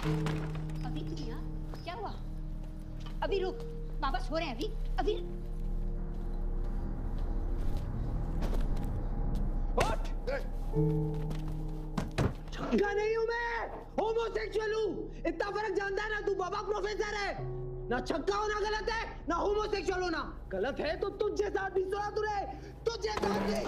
अभी तुम यहाँ क्या हुआ? अभी रुक, बाबा सो रहे हैं अभी। अभी छक्का नहीं हूँ मैं, होमोसेक्सुअल हूँ। इतना फर्क जानता है ना तू? बाबा प्रोफेसर है। ना छक्का होना गलत है, ना होमोसेक्सुअल होना गलत है। तो तुझे साथ भी सुना तुझे, तुझे साथ भी।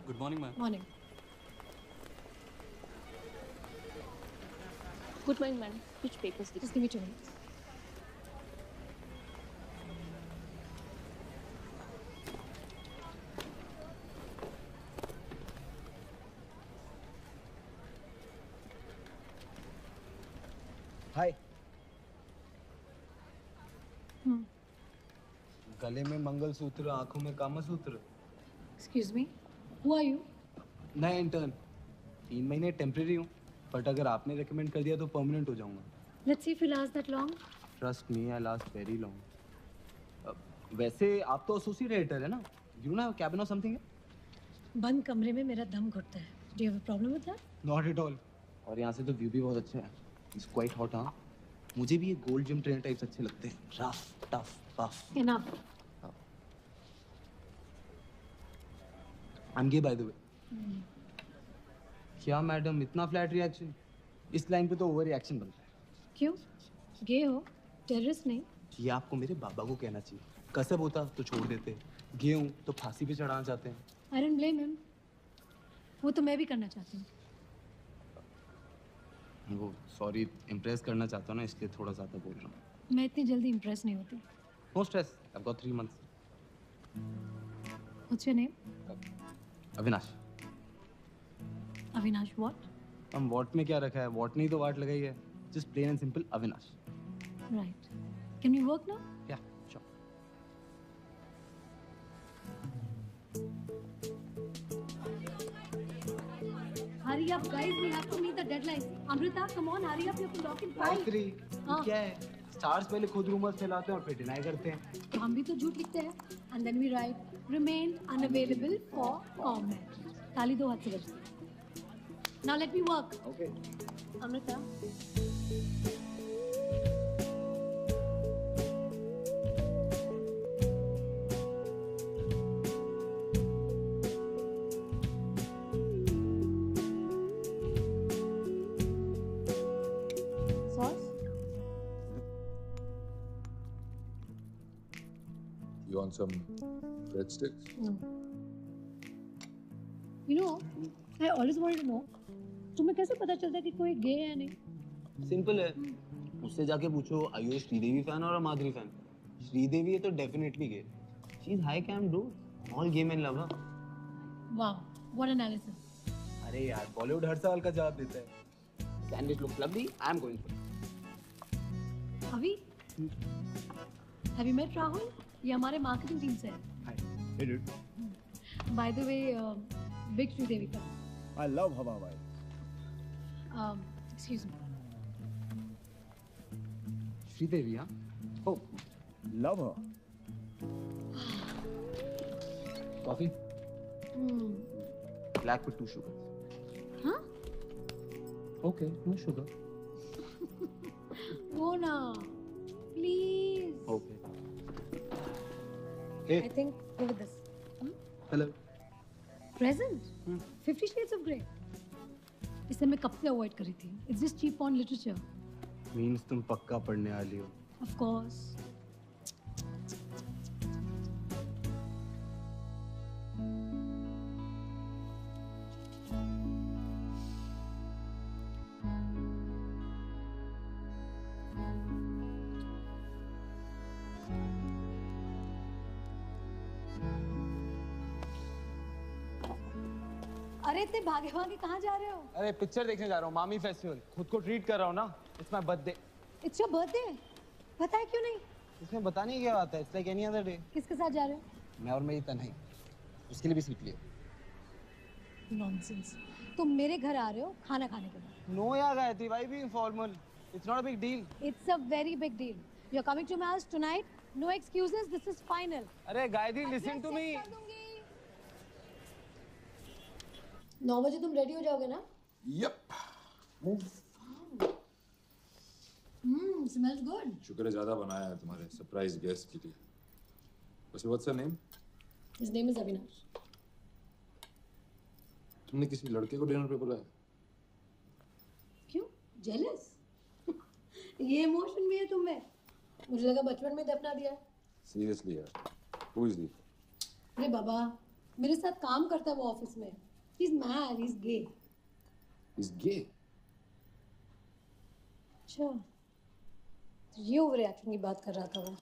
Good morning, ma'am. Morning. Good morning, madam. Which papers did Just give me 2 minutes. हाय। गले में मंगलसूत्र, आंखों में Kamasutra. Excuse me. Who are you? नया इंटर्न, 3 महीने टेम्परेरी हूँ, बट अगर आपने रेकमेंड कर दिया तो परमानेंट हो जाऊंगा। Let's see if you last that long. Trust me, I last very long. वैसे आप तो एसोसिएट एडिटर है ना? यू ना कैबिन और समथिंग है? बंद कमरे में मेरा दम घुटता है. Do you have a problem with that? Not at all. और यहाँ से तो व्यू भी बहुत अच्छा है। It's quite hot. हाँ, मुझे भी ये गोल्ड जिम ट्रेनर टाइप्स अच्छे लगते हैं। Rough, tough, puff. Enough. I'm gay by the way. क्या मैडम, इतना फ्लैट रिएक्शन? इस लाइन पे तो ओवर रिएक्शन बनता है। क्यों? Gay हो? Terrorist नहीं? ये आपको मेरे बाबा को कहना चाहिए। कसब होता तो छोड़ देते, गे हूँ तो फांसी पे चढ़ाना चाहते हैं। I don't blame him. वो तो मैं भी करना चाहती हूँ. वो सॉरी, इम्प्रेस करना चाहता हूँ ना, इसलिए थोड़ा ज़्यादा बोल रहा हूँ। मैं इतनी जल्दी impress नहीं होती. No stress, I've got 3 months. What's your name? अविनाश। Avinash what? हम वॉट में क्या रखा है? वॉट नहीं तो वाट लगाई है। Just plain and simple Avinash. Right. Can we work now? या sure. Hurry up, guys. We have to meet the deadline. Amrita, come on, hurry up. You have to lock in 5. Gayatri, हाँ. क्या है? स्टार्स पहले खुद रूमर्स फैलाते हैं और फिर डिनाई करते हैं। तो हम भी तो झूठ लिखते हैं. And then we write remain unavailable for comment. ताली दो हाथ से बजती. Now let me work. Okay. Amrita. Sauce? You want some breadsticks? No. You know, I always wanted to know, तुम्हें कैसे पता चलता है कि कोई गे है या नहीं? सिंपल है, उससे जाके पूछो आर यू श्रीदेवी फैन और माधुरी फैन? श्रीदेवी है तो definitely gay. She is high camp dude, all gay men love her. Wow, what analysis. अरे यार, बॉलीवुड हर सवाल का जवाब देता है। Candidate look lovely, I am going for. अभी? Have you met Rahul? ये हमारे मार्केटिंग टीम से है. Hi, hey dude. By the way, big Sridevi fan. I love Hava Bhai. Excuse me. Sridevi, हाँ? Oh, love her. Coffee? Hmm. Black with 2 sugars. Huh? Okay, no sugar. Go na. Please. Okay. Hey, I think go with this. Hello. Present? 50 Shades of Grey. इसे मैं कब से avoid करी थी. It's just cheap on literature. Means तुम पक्का पढ़ने वाली हो। Of course. अरे इतने भागे भागे कहाँ जा रहे हो? अरे पिक्चर देखने जा रहा हूँ, मामी फेस्टिवल। खुद को ट्रीट कर रहा हूँ ना। It's my birthday. It's your birthday? पता है क्यों नहीं? इसमें बताने की क्या बात है? It's like any other day. किसके साथ जा रहे हो? मैं और मेरी तन्हाई। उसके लिए भी सीट लिए। नॉनसेंस। तुम मेरे घर आ रहे हो खाना खाने के बाद? नो यार Gayatri, why being formal? It's not a big deal. It's a very big deal. You are coming to my house tonight? No excuses, this is final. अरे गायत्री, लिसन टू मी। 9 बजे तुम रेडी हो जाओगे ना? Yep. Smells good. शुक्र है ज्यादा बनाया है तुम्हारे सरप्राइज गेस्ट के लिए। वैसे what's your name? His name is Avinash. तुमने किसी लड़के को डिनर पे बुलाया? क्यों? जेलस? ये इमोशन भी है तुम में? मुझे लगा बचपन में दफना दिया। सीरियसली यार, हु इज दी? अरे बाबा, मेरे साथ काम करता है वो ऑफिस में। He is mad, he is gay. Is gay? अच्छा, तो ये ओवर रिएक्शन की बात कर रहा था वो।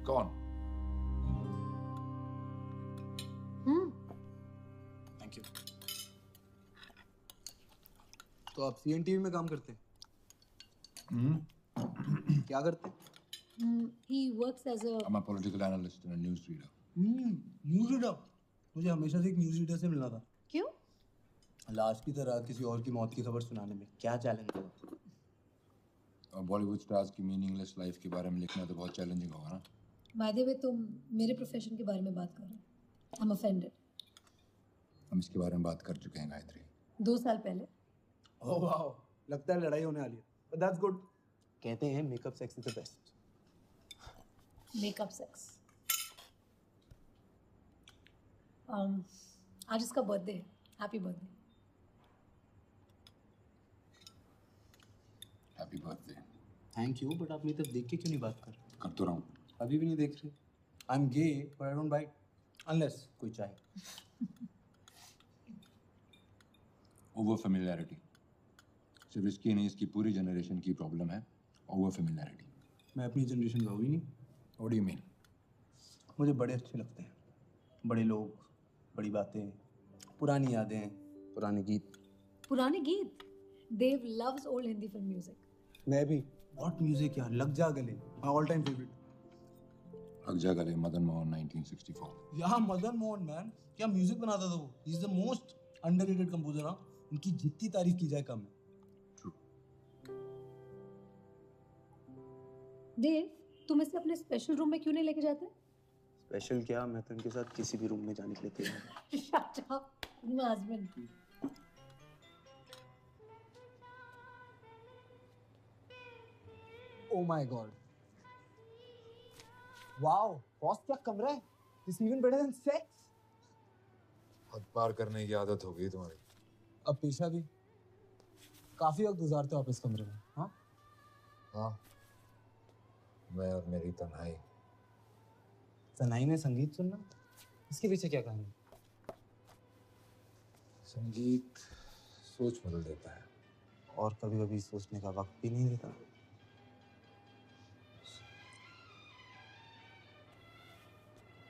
कौन? Thank you. तो आप CNTV में काम करते हैं? क्या करते हैं? He works as a I'm a political analyst and a news reader. News reader. मुझे हमेशा से एक न्यूज़ रीडर से मिलना था। क्यों? लाश की तरह किसी और की मौत की खबर सुनाने में क्या चैलेंज है? और बॉलीवुड स्टार्स की मीनिंगलेस लाइफ के बारे में लिखना तो बहुत चैलेंजिंग होगा ना? बाय द वे, तुम मेरे प्रोफेशन के बारे में बात कर रहे हो। I am offended. हम इसके बारे में बात कर चुके हैं गायत्री। 2 साल पहले। ओह वाह, लगता है लड़ाई होने वाली है। But that's good. कहते हैं makeup sex is the best. Makeup sex. आज इसका बर्थडे है। Happy birthday. Happy birthday. Thank you, but आप मेरी तरफ देख के क्यों नहीं बात कर रहे? कर तो रहा हूँ। अभी भी नहीं देख रहे। I am gay but I don't bite unless कोई चाहे। ओवर फेमिलियरिटी सिर्फ इसकी नहीं, इसकी पूरी जनरेशन की प्रॉब्लम है। Over familiarity. मैं अपनी जनरेशन का हूँ ही नहीं। What do you mean? मुझे बड़े अच्छे लगते हैं। बड़े लोग, बड़ी बातें, पुरानी यादें, पुराने गीत। पुराने गीत? Dev loves old Hindi film music. मैं भी। व्हाट म्यूजिक यार, लग जा गले, माय ऑल टाइम फेवरेट। लग जा गले, मदन मोहन 1964। यार मदन मोहन मैन, क्या म्यूजिक बनाता था वो। He is the most underrated composer. हाँ, उनकी जितनी तारीफ की जाए कम है। ट्रू। देव, तुम इसे अपने स्पेशल रूम में क्यों नहीं लेके जाते? स्पेशल क्या, मैं तो इनके साथ किसी भी रूम में जाने के लिए तैयार हूँ। Shut up, my husband. Oh my god. Wow, boss क्या कमरा है? This is even better than sex. हद पार करने की आदत हो गई तुम्हारी। अब पेशा भी। काफी वक्त गुजारते हो आप इस कमरे में, हाँ? हाँ, मैं और मेरी तन्हाई। तन्हाई में संगीत सुनना, इसके पीछे क्या कहानी? संगीत सोच बदल देता है। और कभी-कभी सोचने का वक्त भी नहीं देता।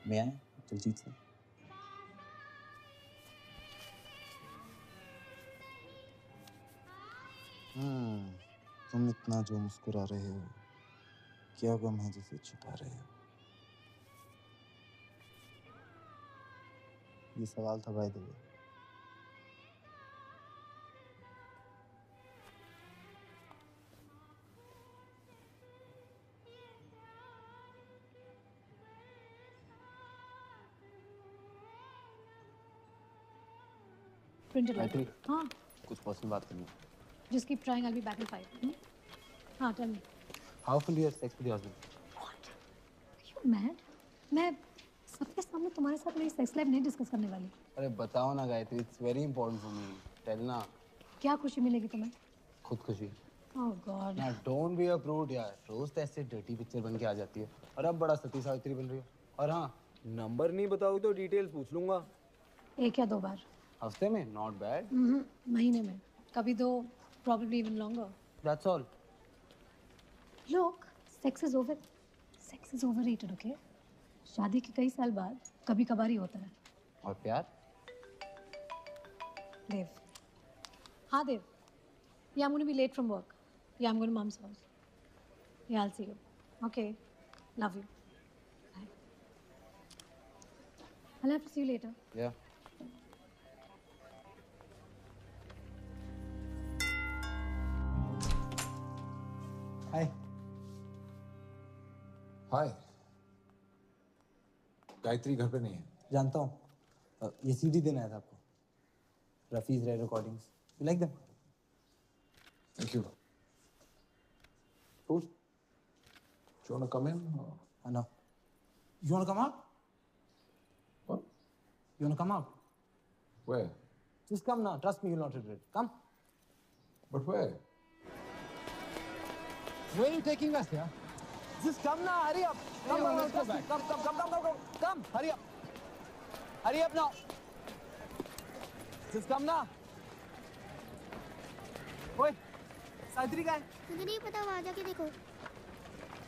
मैं आया दिलजीत से। तुम इतना जो मुस्कुरा रहे हो, क्या गम है जिसे छुपा रहे हो? ये सवाल था by the way. Printed Gayatri. हाँ, कुछ पर्सनल बात करनी है। just keep trying, I'll be back in 5. हाँ, tell me. How often do you have sex with your husband? What? Are you mad? मैं सबके सामने तुम्हारे साथ मेरी सेक्स लाइफ नहीं डिस्कस करने वाली। अरे बताओ ना Gayatri, it's very important for me. Tell ना। क्या खुशी मिलेगी तुम्हें? खुद खुशी। Oh God. ना don't be a prude यार। रोज तो ऐसे डर्टी पिक्चर बन के आ जाती है और अब बड़ा सती सावित्री बन रही हो। और हाँ, नंबर नहीं बताओगे तो डिटेल्स पूछ लूंगा। 1 या 2 बार। हफ्ते में? Not bad. महीने में। कभी 2, probably even longer. That's all. Look, sex is over. Sex is overrated, okay? शादी के कई साल बाद कभी कभार ही होता है। और प्यार? Dev. Ha, Dev. Yeah, I'm going to be late from work. Yeah, I'm going to Mom's house. Yeah, I'll see you. Okay. Love you. Bye. I'll have to see you later. Yeah. हाय हाय। गायत्री घर पे नहीं है। जानता हूँ ये CD देना था आपको Rafi's red recordings you like them thank you. Cool. Do you want to come in? No. You want to come out? What? You want to come out? Where? Just come now. Trust me, you'll not regret. Come. But where? Where are you taking us, yeah? Just come now. Hurry up. Come on, let's go back. Come. Hurry up. Hurry up now. Just come now. Oi, Savitri कहाँ है? मुझे नहीं पता, वहाँ जाके देखो।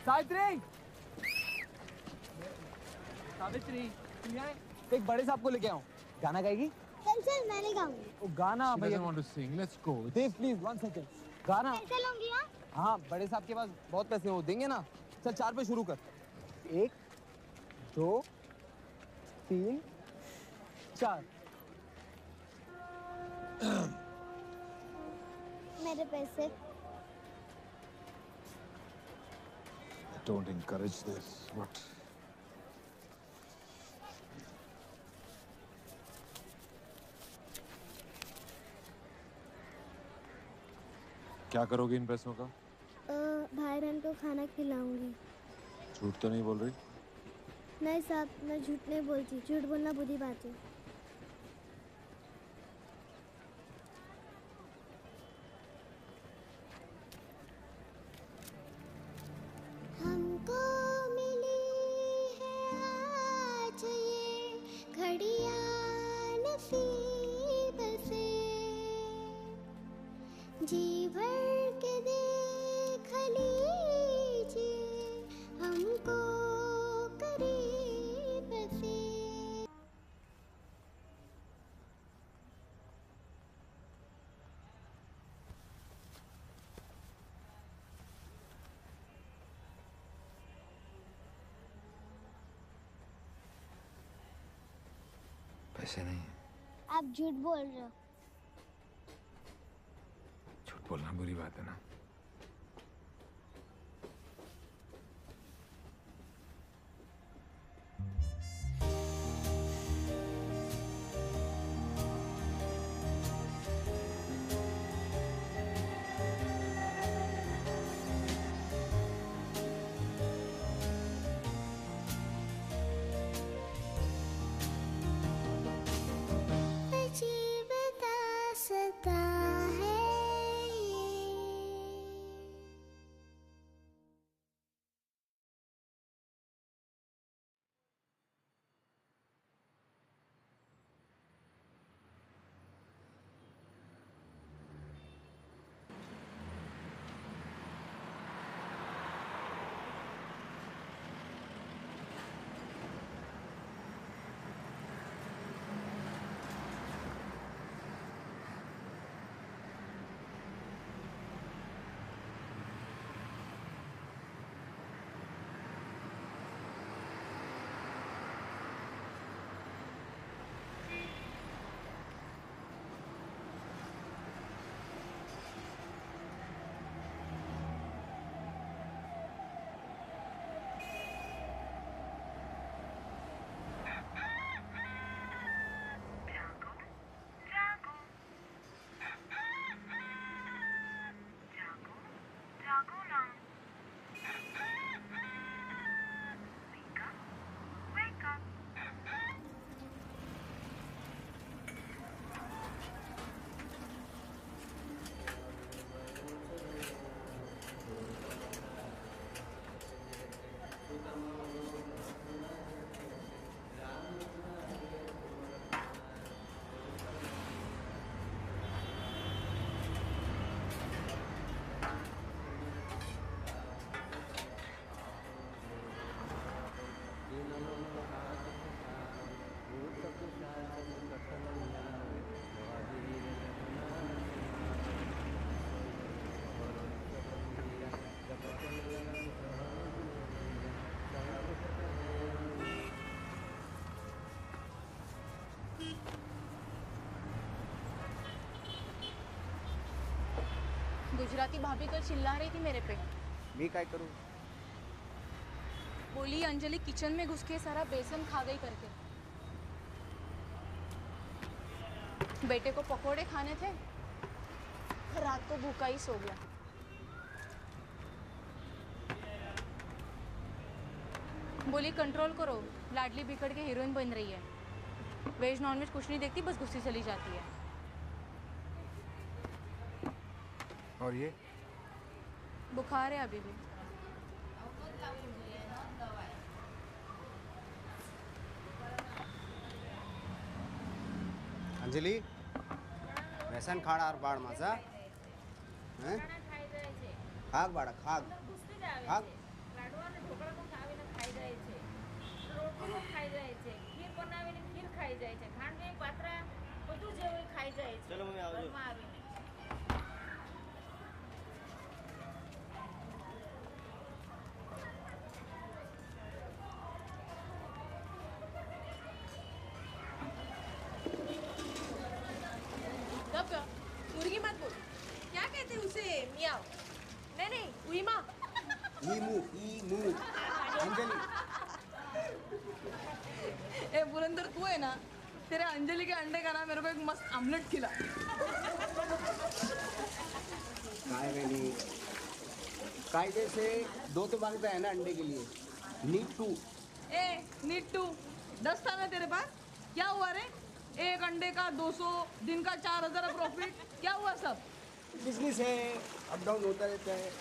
सावित्री! सावित्री, तुम यहाँ है? एक बड़े साहब को लेके आओ। गाना गाएगी? चल मैं नहीं गाऊंगी। वो गाना She भैया। doesn't want to sing. Let's go. Dave, please, 1 second. गाना। पैसे लूंगी हाँ? हाँ, बड़े साहब के पास बहुत पैसे हो देंगे ना। चल 4 पे शुरू कर। 1, 2, 3, 4। मेरे पैसे। Don't encourage this. What? क्या करोगे इन पैसों का? भाई बहन को खाना खिलाऊंगी। झूठ तो नहीं बोल रही? नहीं साहब, मैं झूठ नहीं बोलती। झूठ बोलना बुरी बात है। हमको मिली है आज ये घड़ियां नसीब से, जी भर के देख लीजिए हमको करीब से। पैसे नहीं। आप झूठ बोल रहे हो। झूठ बोलना बुरी बात है ना। अजीब दास्तां है ये। गुजराती भाभी तो चिल्ला रही थी मेरे पे। मैं क्या करूँ? बोली अंजलि किचन में घुस के सारा बेसन खा गई करके। बेटे को पकोड़े खाने थे, रात को भूखा ही सो गया। बोली कंट्रोल करो, लाडली बिगड़ के हीरोइन बन रही है। वेज नॉनवेज कुछ नहीं देखती, बस गुस्से चली जाती है। और ये बुखार है अभी भी। अंजलि व्यसन खाड़ा और बाढ़ माझा हैं? खाग बाड़ा खाग खाग चलो मम्मी आओ। मुर्गी मत बोल। क्या कहते उसे? मियाओ। नहीं नहीं, उईमा। ईमू अंजलि। ए बुलंदर, तू है ना, तेरे अंजलि के अंडे का ना मेरे को एक मस्त आमलेट खिला। कायदे से 2 तो मांगता है ना अंडे के लिए। Need to. नीड टू 10 था ना तेरे पास? क्या हुआ रे? एक अंडे का 200, दिन का 4000 प्रॉफिट, क्या हुआ सब? बिजनेस है, अप डाउन होता रहता है।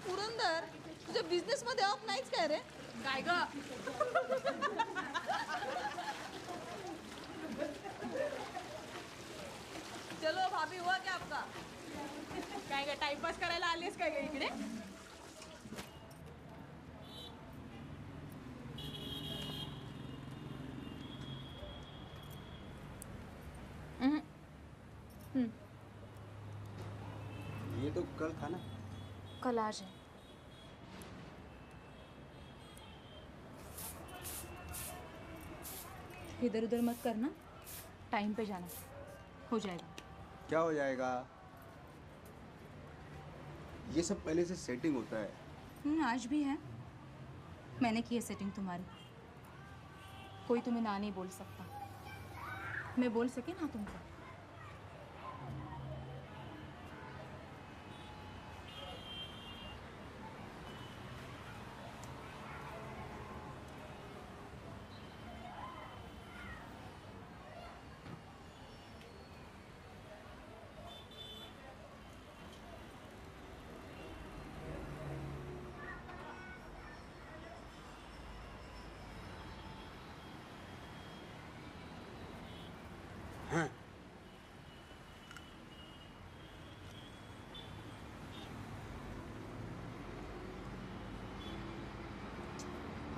पुरंदर, तुझे बिझनेस मध्ये अप नाहीच काय रे? काय ग? चलो भाभी, हुआ क्या आपका? काय ग, टाइमपास करायला आलीस काय ग इकडे? ये तो कल था ना? कल आज है। इधर उधर मत करना, टाइम पे जाना, हो जाएगा। क्या हो जाएगा? ये सब पहले से सेटिंग होता है। आज भी है। मैंने की है सेटिंग तुम्हारी। कोई तुम्हें ना नहीं बोल सकता। मैं बोल सके ना तुमको?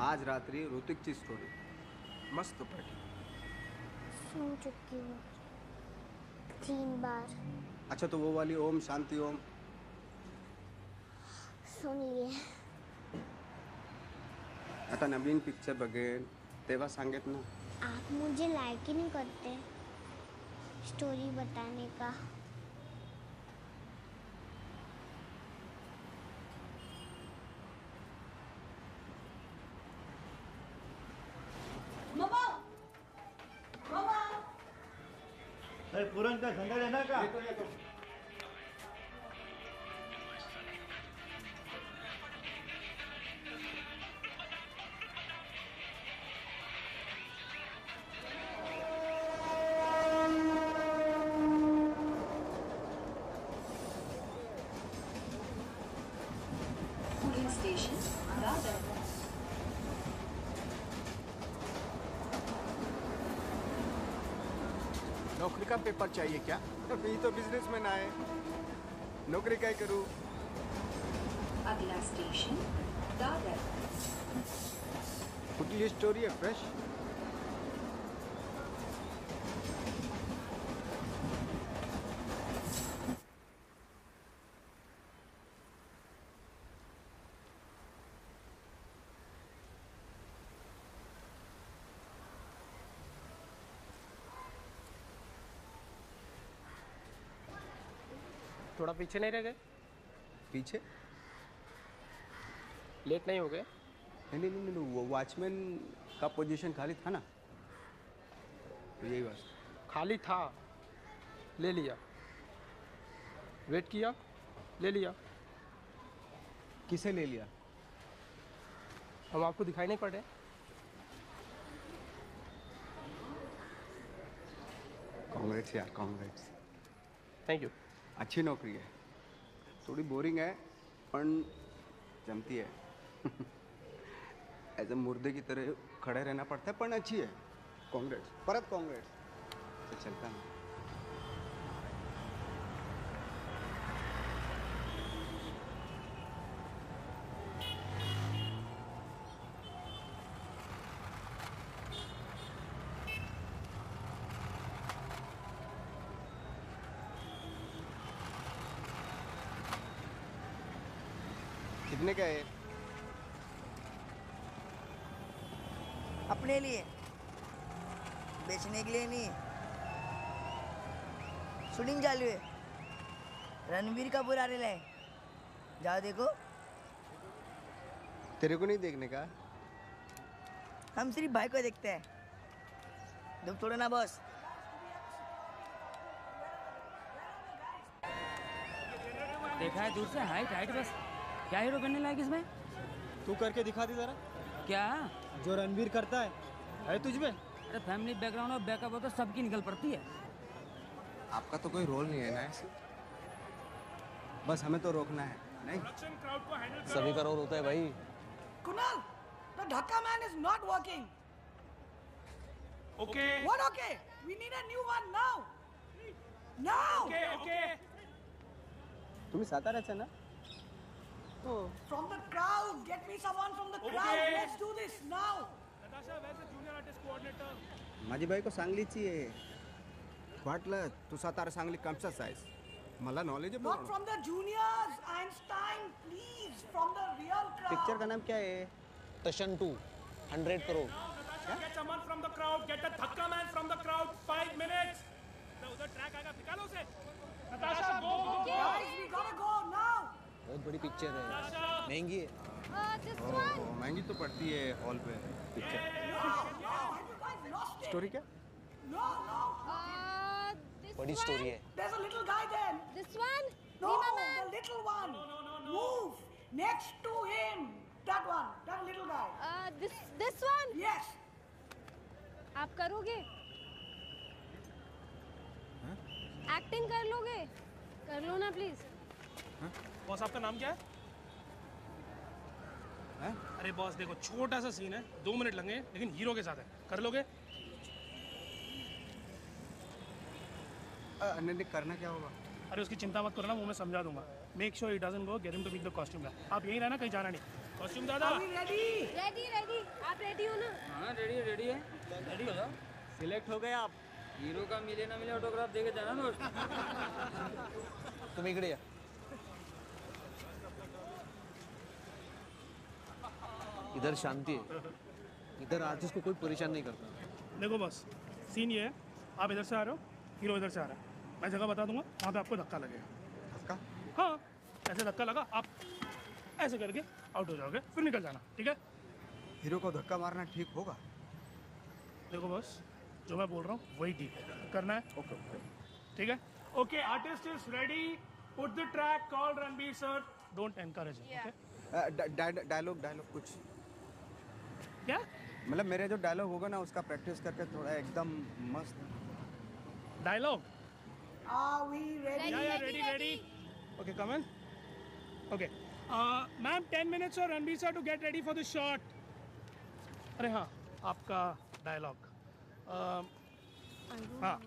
आज रात्रि ऋतिकची स्टोरी मस्त पाठी। सुन चुकी हूँ 3 बार। अच्छा, तो वो वाली ओम शांति ओम सुन लिए। आता नवीन पिक्चर बघेन तेव्हा सांगेत ना। आप मुझे लाइक ही नहीं करते स्टोरी बताने का। अरे पुरन का संडा लेना का? Police station Dadar. नौकरी का पेपर चाहिए क्या? अभी तो बिजनेसमैन आए, नौकरी क्या करूँ? अगला स्टेशन दादर। खुद स्टोरी है फ्रेश। थोड़ा पीछे नहीं रह गए? पीछे? लेट नहीं हो गए? नहीं नहीं नहीं, वो वॉचमैन का पोजीशन खाली था ना, तो यही बात। खाली था, ले लिया। वेट किया, ले लिया। किसे ले लिया? हम आपको दिखाई नहीं पड़े? कांग्रेट्स यार, कांग्रेट्स। Thank you. अच्छी नौकरी है, थोड़ी बोरिंग है पण जमती है। ऐसे मुर्दे की तरह खड़े रहना पड़ता है, पण अच्छी है। कांग्रेट्स, परत कांग्रेट्स। तो चलता ना। कितने का है? अपने लिए, बेचने के लिए नहीं। शूटिंग चालू है, रणबीर का बुरा रेला है, जाओ देखो। तेरे को नहीं देखने का? हम सिर्फ भाई को देखते हैं, दुख छोड़ो ना बॉस। देखा है दूर से, हाइट हाइट बस। क्या हीरो बनने लायक इसमें? तू करके दिखा दी जरा। क्या जो रणवीर करता है तुझ में? अरे फैमिली बैकग्राउंड और बैकअप हो तो सबकी निकल पड़ती है। आपका तो कोई रोल नहीं है ना ऐसे, बस हमें तो रोकना है। नहीं, सभी का रोल होता है भाई। Kunal, the Dhaka man is not working. Okay. What okay? We need a new one now. Now. Okay. तुम्ही साताऱ्याचा ना? From the crowd, get me someone from the crowd. Let's do this now. Natasha, where's the junior artist coordinator? माझी बायको सांगलीची आहे. वाटलं तू Satara Sangli कमचा size. मला knowledge है. Not from the juniors, Einstein, please. From the real crowd. Picture का नाम क्या है? टशन 2, 100 crore. Natasha, get someone from the crowd. Get a Dhakka man from the crowd. 5 minutes. उधर ट्रैक आएगा, निकालो उसे. Natasha, go. Guys, we gotta go now. बहुत बड़ी पिक्चर है, महंगी है। महंगी तो पड़ती है हॉल पे पिक्चर। स्टोरी क्या? No. बड़ी स्टोरी है। There's a little guy there. This one? No, the little one. No. Move next to him. That one. That little guy. This one? Yes. आप करोगे? एक्टिंग कर लोगे? कर लो ना प्लीज। बॉस, आपका नाम क्या है? अरे बॉस देखो, छोटा सा सीन है, 2 मिनट लगेंगे, लेकिन हीरो के साथ है, कर लोगे? नहीं, करना क्या होगा? अरे उसकी चिंता मत करो ना, वो मैं समझा दूंगा। Make sure he doesn't go, get him to meet the costume guy. आप यहीं रहना, कहीं जाना नहीं। कॉस्ट्यूम दादा, रेडी। आप रेडी हो ना? हाँ रेडी है, रेडी हो जाओ। सिलेक्ट हो गए आप। हीरो का मिले ना मिले ऑटोग्राफ देके जाना दोस्त। तुम इकडे या। इधर शांति है, इधर आर्टिस्ट को कोई परेशान नहीं करता। देखो बस, सीन ये है, आप इधर से आ रहे हो, हीरो इधर से आ रहा है। मैं जगह बता दूंगा, वहाँ पे आपको धक्का लगेगा। धक्का? हाँ, ऐसे धक्का लगा, आप ऐसे करके आउट हो जाओगे, फिर निकल जाना, ठीक है? हीरो को धक्का मारना ठीक होगा? देखो बस, जो मैं बोल रहा हूँ वही ठीक है, करना है। ओके, ठीक है? Okay, artist is ready, put the track, call Ranbir sir, don't encourage okay? Dialogue कुछ क्या? मतलब मेरे जो डायलॉग होगा ना, उसका प्रैक्टिस करके थोड़ा एकदम मस्त dialogue. Are we ready? Yeah, ready. Okay, come on. Okay. Ma'am, 10 minutes for Ranbir sir to get ready for the shot. अरे हाँ, आपका डायलॉग। हाँ,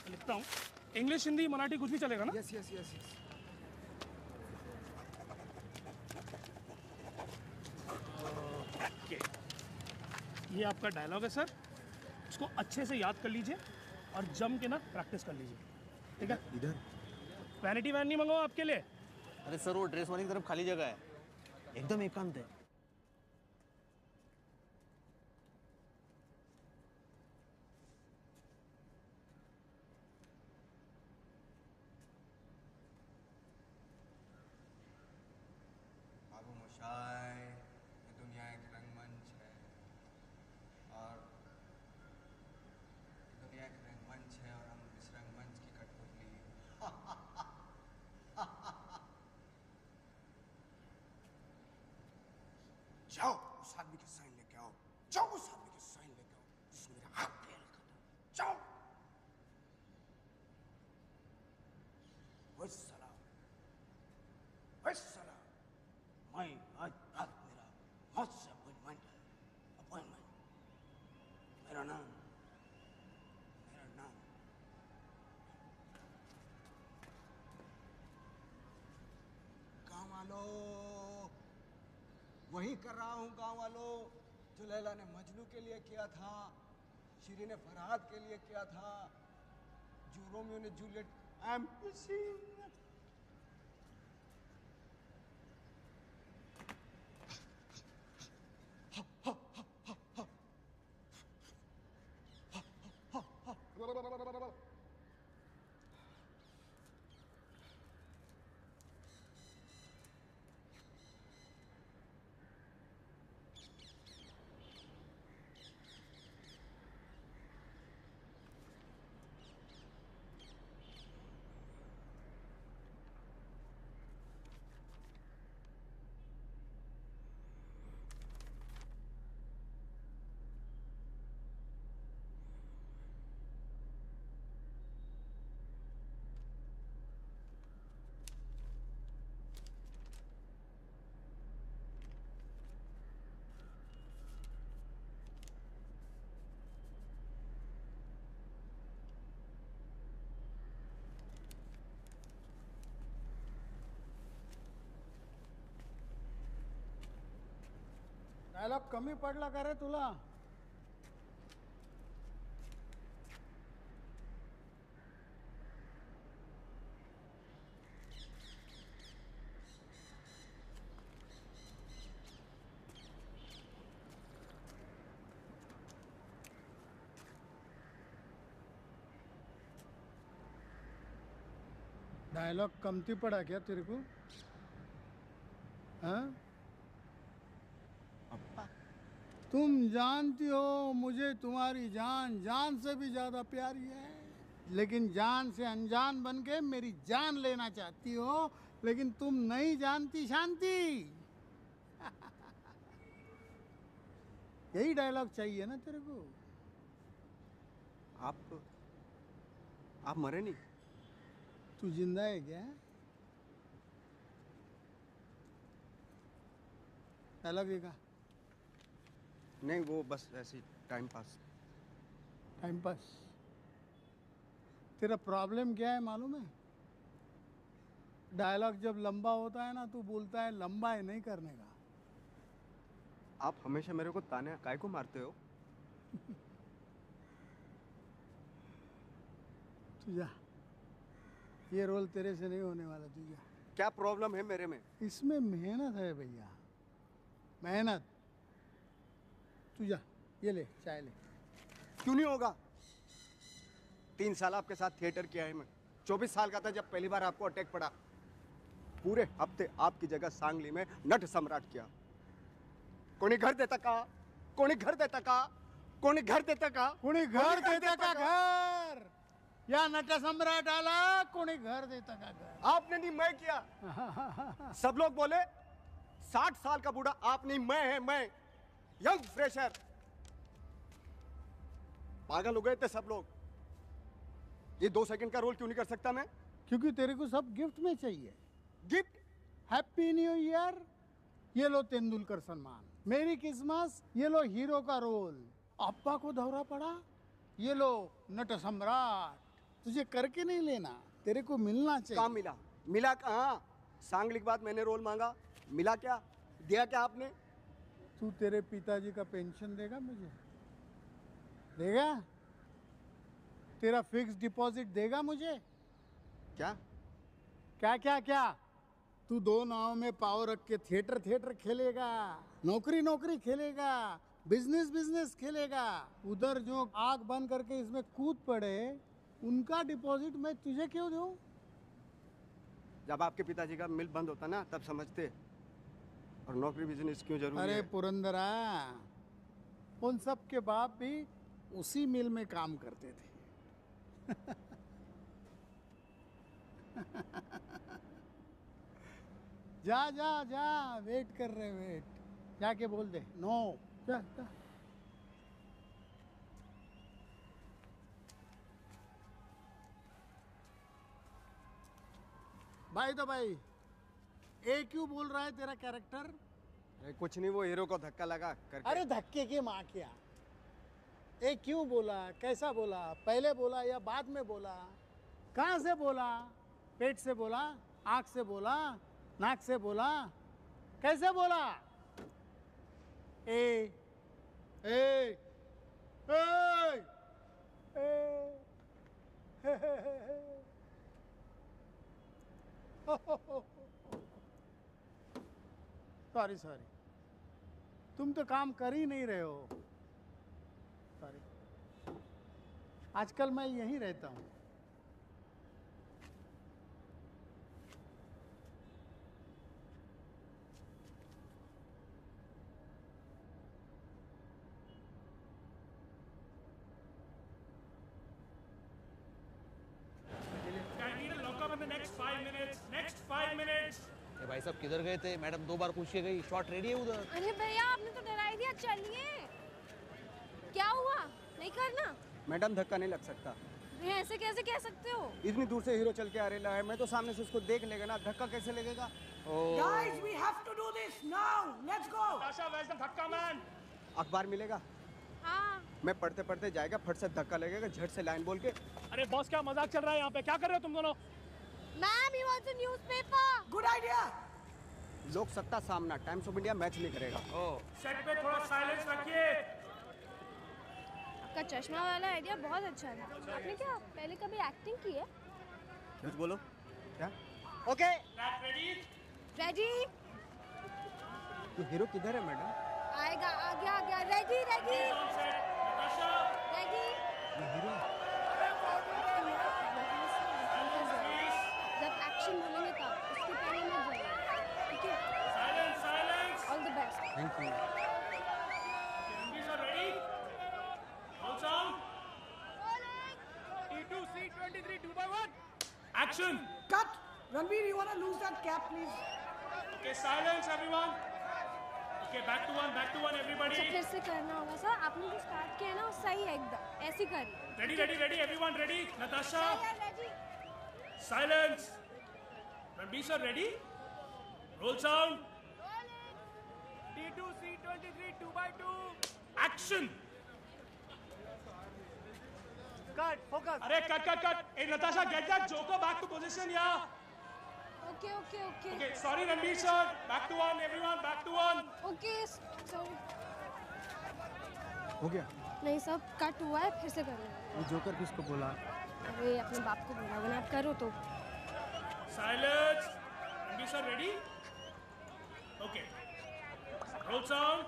लिखता हूँ। इंग्लिश, हिंदी, मराठी कुछ भी चलेगा ना? यस। ओके, ये आपका डायलॉग है सर, इसको अच्छे से याद कर लीजिए और जम के ना प्रैक्टिस कर लीजिए, ठीक है? इधर वैनिटी वैन नहीं मंगाओ आपके लिए? अरे सर, वो ड्रेस वाली की तरफ खाली जगह है, एकदम एकांत है। जाओ उस आदमी के साइन लेके आओ, जाओ उस आदमी के साइन लेके आओ जिसने मेरा हक पे लिखा था, जाओ। वस्सलाम, वस्सलाम। मैं आज रात मेरा मौत से अपॉइंटमेंट है, अपॉइंटमेंट। मेरा नाम गाँव वालों, वही कर रहा हूँ गाँव वालों जो लैला ने मजनू के लिए किया था, शीरी ने फरहाद के लिए किया था, जो रोमियो ने जूलियट डायलॉग कमी पडला का रे तुला? डायलॉग कमती पड़ा क्या तेरे को? हाँ? तुम जानती हो मुझे तुम्हारी जान जान से भी ज्यादा प्यारी है, लेकिन जान से अनजान बन के मेरी जान लेना चाहती हो, लेकिन तुम नहीं जानती शांति। यही डायलॉग चाहिए ना तेरे को? आप मरे नहीं? तू जिंदा है क्या? डायलॉग देखा? नहीं, वो बस ऐसे टाइम पास। Time pass? तेरा प्रॉब्लम क्या है मालूम है? डायलॉग जब लंबा होता है ना, तू बोलता है लंबा है नहीं करने का। आप हमेशा मेरे को ताने काय को मारते हो? तू जा, ये रोल तेरे से नहीं होने वाला, तू जा। क्या प्रॉब्लम है मेरे में? इसमें मेहनत है भैया, मेहनत। तू जा, ये ले चाय ले। क्यों नहीं होगा? 3 साल आपके साथ थिएटर किया है मैं। 24 साल का था जब पहली बार आपको अटैक पड़ा। पूरे हफ्ते आपकी जगह सांगली में नट सम्राट किया। कोनी घर देता का, कोनी घर देता का, कोनी घर देता का, कोणी घर देता का घर, या नट सम्राट आला कोणी घर देता का घर? आपने नहीं, मैं किया। सब लोग बोले 60 साल का बूढ़ा आप नहीं, मैं है, मैं यंग फ्रेशर। पागल हो गए थे सब लोग। ये 2 सेकंड का रोल क्यों नहीं कर सकता मैं? क्योंकि तेरे को सब गिफ्ट में चाहिए। गिफ्ट? हैप्पी न्यू ईयर, ये लो तेंदुलकर सम्मान। मेरी क्रिसमस, ये लो हीरो का रोल। अप्पा को दौरा पड़ा, ये लो नट सम्राट। तुझे करके नहीं लेना, तेरे को मिलना चाहिए। कहाँ मिला? मिला कहाँ? सांगली के बाद मैंने रोल मांगा, मिला क्या? दिया क्या आपने? तू तेरे पिताजी का पेंशन देगा मुझे? देगा? तेरा फिक्स डिपॉजिट देगा मुझे? क्या क्या क्या क्या? तू 2 नाव में पाव रख के थिएटर थिएटर खेलेगा, नौकरी नौकरी खेलेगा, बिजनेस बिजनेस खेलेगा। उधर जो आग बंद करके इसमें कूद पड़े, उनका डिपॉजिट मैं तुझे क्यों दूं? जब आपके पिताजी का मिल बंद होता ना, तब समझते। और नौकरी बिजनेस क्यों जरूरी है? अरे पुरंदरा, उन सब के बाप भी उसी मिल में काम करते थे। जा जा जा, वेट कर रहे, वेट। जाके बोल दे नो। जा जा। भाई तो भाई ए क्यों बोल रहा है तेरा कैरेक्टर? अरे कुछ नहीं, वो हीरो को धक्का लगा करके। अरे धक्के की माँ क्या? ए क्यों बोला, कैसा बोला, पहले बोला या बाद में बोला, कहाँ से बोला? पेट से बोला, आँख से बोला, नाक से बोला, कैसे बोला? ए ए सॉरी सॉरी, तुम तो काम कर ही नहीं रहे हो। सॉरी, आजकल मैं यहीं रहता हूँ। भाई साहब किधर गए थे? मैडम 2 बार पूछ के गई, शॉट रेडी है उधर। अरे भैया आपने तो डरा ही दिया, चलिए। क्या हुआ? नहीं करना? मैडम धक्का नहीं लग सकता। ये ऐसे कैसे कह सकते हो? इतनी दूर से हीरो चल के आ रहा है, मैं तो सामने से उसको देख लेगा ना, धक्का कैसे लगेगा? Guys, we have to do this now. Let's go. Natasha, where's the धक्का man? अखबार मिलेगा? हाँ। मैं पढ़ते पढ़ते जाएगा, फट से धक्का लगेगा, झट से लाइन बोल के। अरे बॉस क्या मजाक चल रहा है यहाँ पे? क्या कर रहे हो तुम दोनों? Ma'am, he wants a newspaper. Good idea. लोक सत्ता सामना, टाइम्स ऑफ इंडिया मैच नहीं करेगा। सेट पे थोड़ा साइलेंस रखिए। आपका चश्मा वाला आइडिया बहुत अच्छा है। आपने क्या पहले कभी एक्टिंग की है? कुछ बोलो। क्या? ओके। रेडी? ये हीरो किधर है मैडम? आएगा, आ गया। Ready ready ready. ये हीरो जब एक्शन बोलेंगे तब, उसके पहले मत बोलना, ठीक है? Silence. All the best. Thank you. ready? All sound. T2C23 2x1. Action. Cut. Ranveer, you wanna lose that cap, please? Okay, silence everyone. Okay, back to one everybody. अच्छा, फिर से करना होगा सर। आपने जो स्टार्ट किया है ना, वो सही है एकदम। ऐसे करिए। Ready, everyone ready? Natasha. Ready. Silence. Ranveer sir, ready? Roll sound. T2C23 2x2. Action. Cut, focus. अरे cut. Hey Natasha, get that joker back to position, yeah. Okay. Okay, sorry Ranveer sir. Back to one, everyone. Back to one. Okay, sorry. हो गया? नहीं सब cut हुआ है, फिर से करना। ये जोकर किसको बोला? अरे अपने बाप को बोला, अगर आप करो तो। Silence. Ranveer sir, ready? Okay. Roll sound.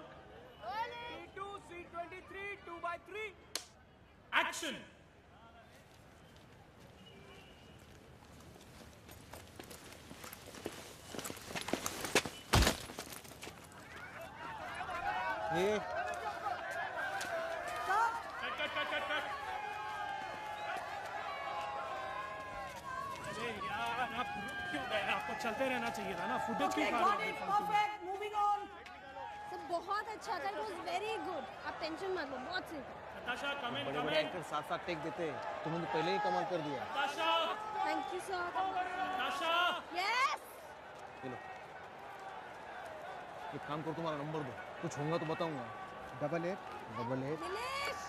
T2C23 2x3. Action. ये Cut. अरे यार आप रुक क्यों गए? आपको चलते रहना चाहिए था ना, फुटेज Okay, क्यों got it. Perfect. Moving on. सब बहुत अच्छा था, it was very good. आप टेंशन मत लो, बहुत सही था। Natasha, come in. बड़े एक्टर साथ टेक देते, तुमने तो पहले ही कमाल कर दिया। Natasha. Thank you sir. Natasha. Yes. चलो, एक काम करो, तुम्हारा नंबर दो, कुछ होगा तो बताऊंगा। 88 दिनेश।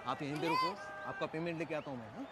आप यहीं पे रुको, आपका पेमेंट लेके आता हूँ मैं। हाँ?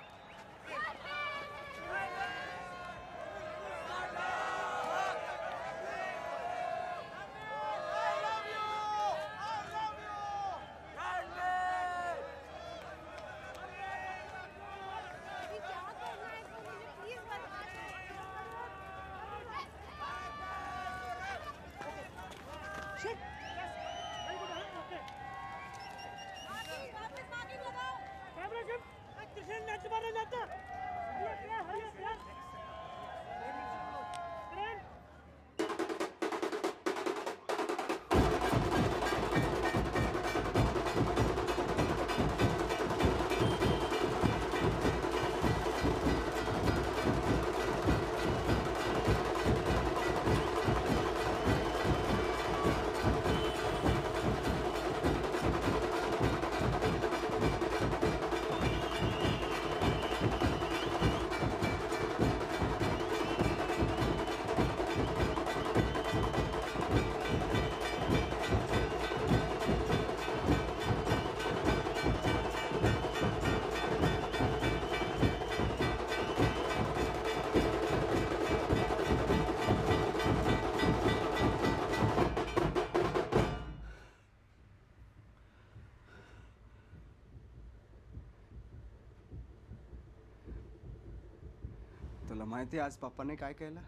माहिती आज पप्पाने काय केलं?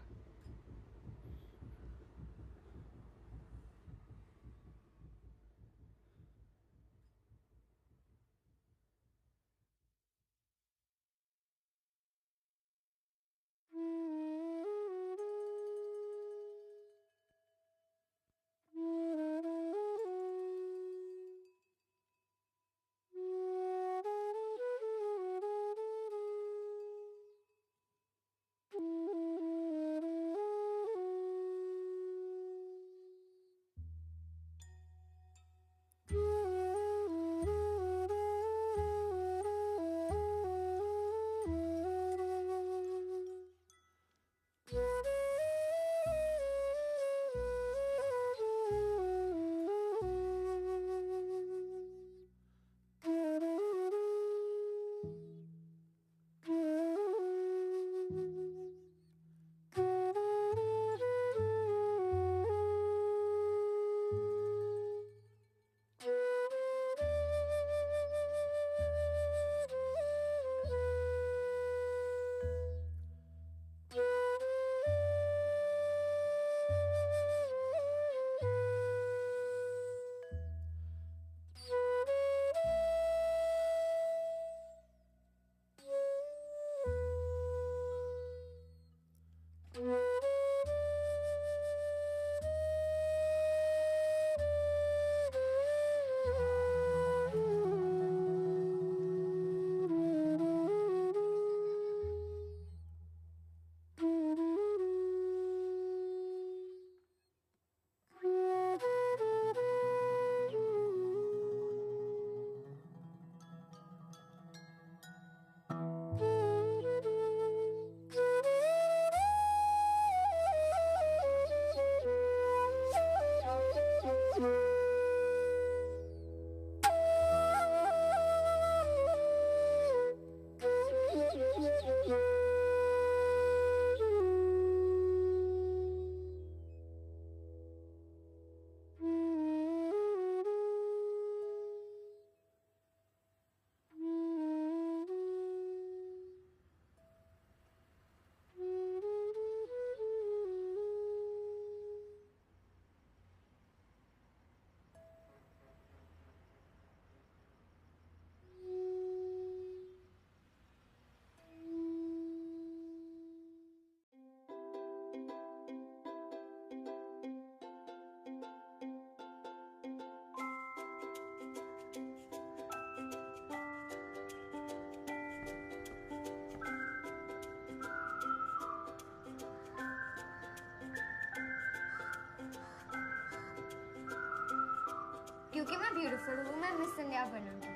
क्योंकि मैं ब्यूटीफुल हूँ, मैं मिस इंडिया बनूंगी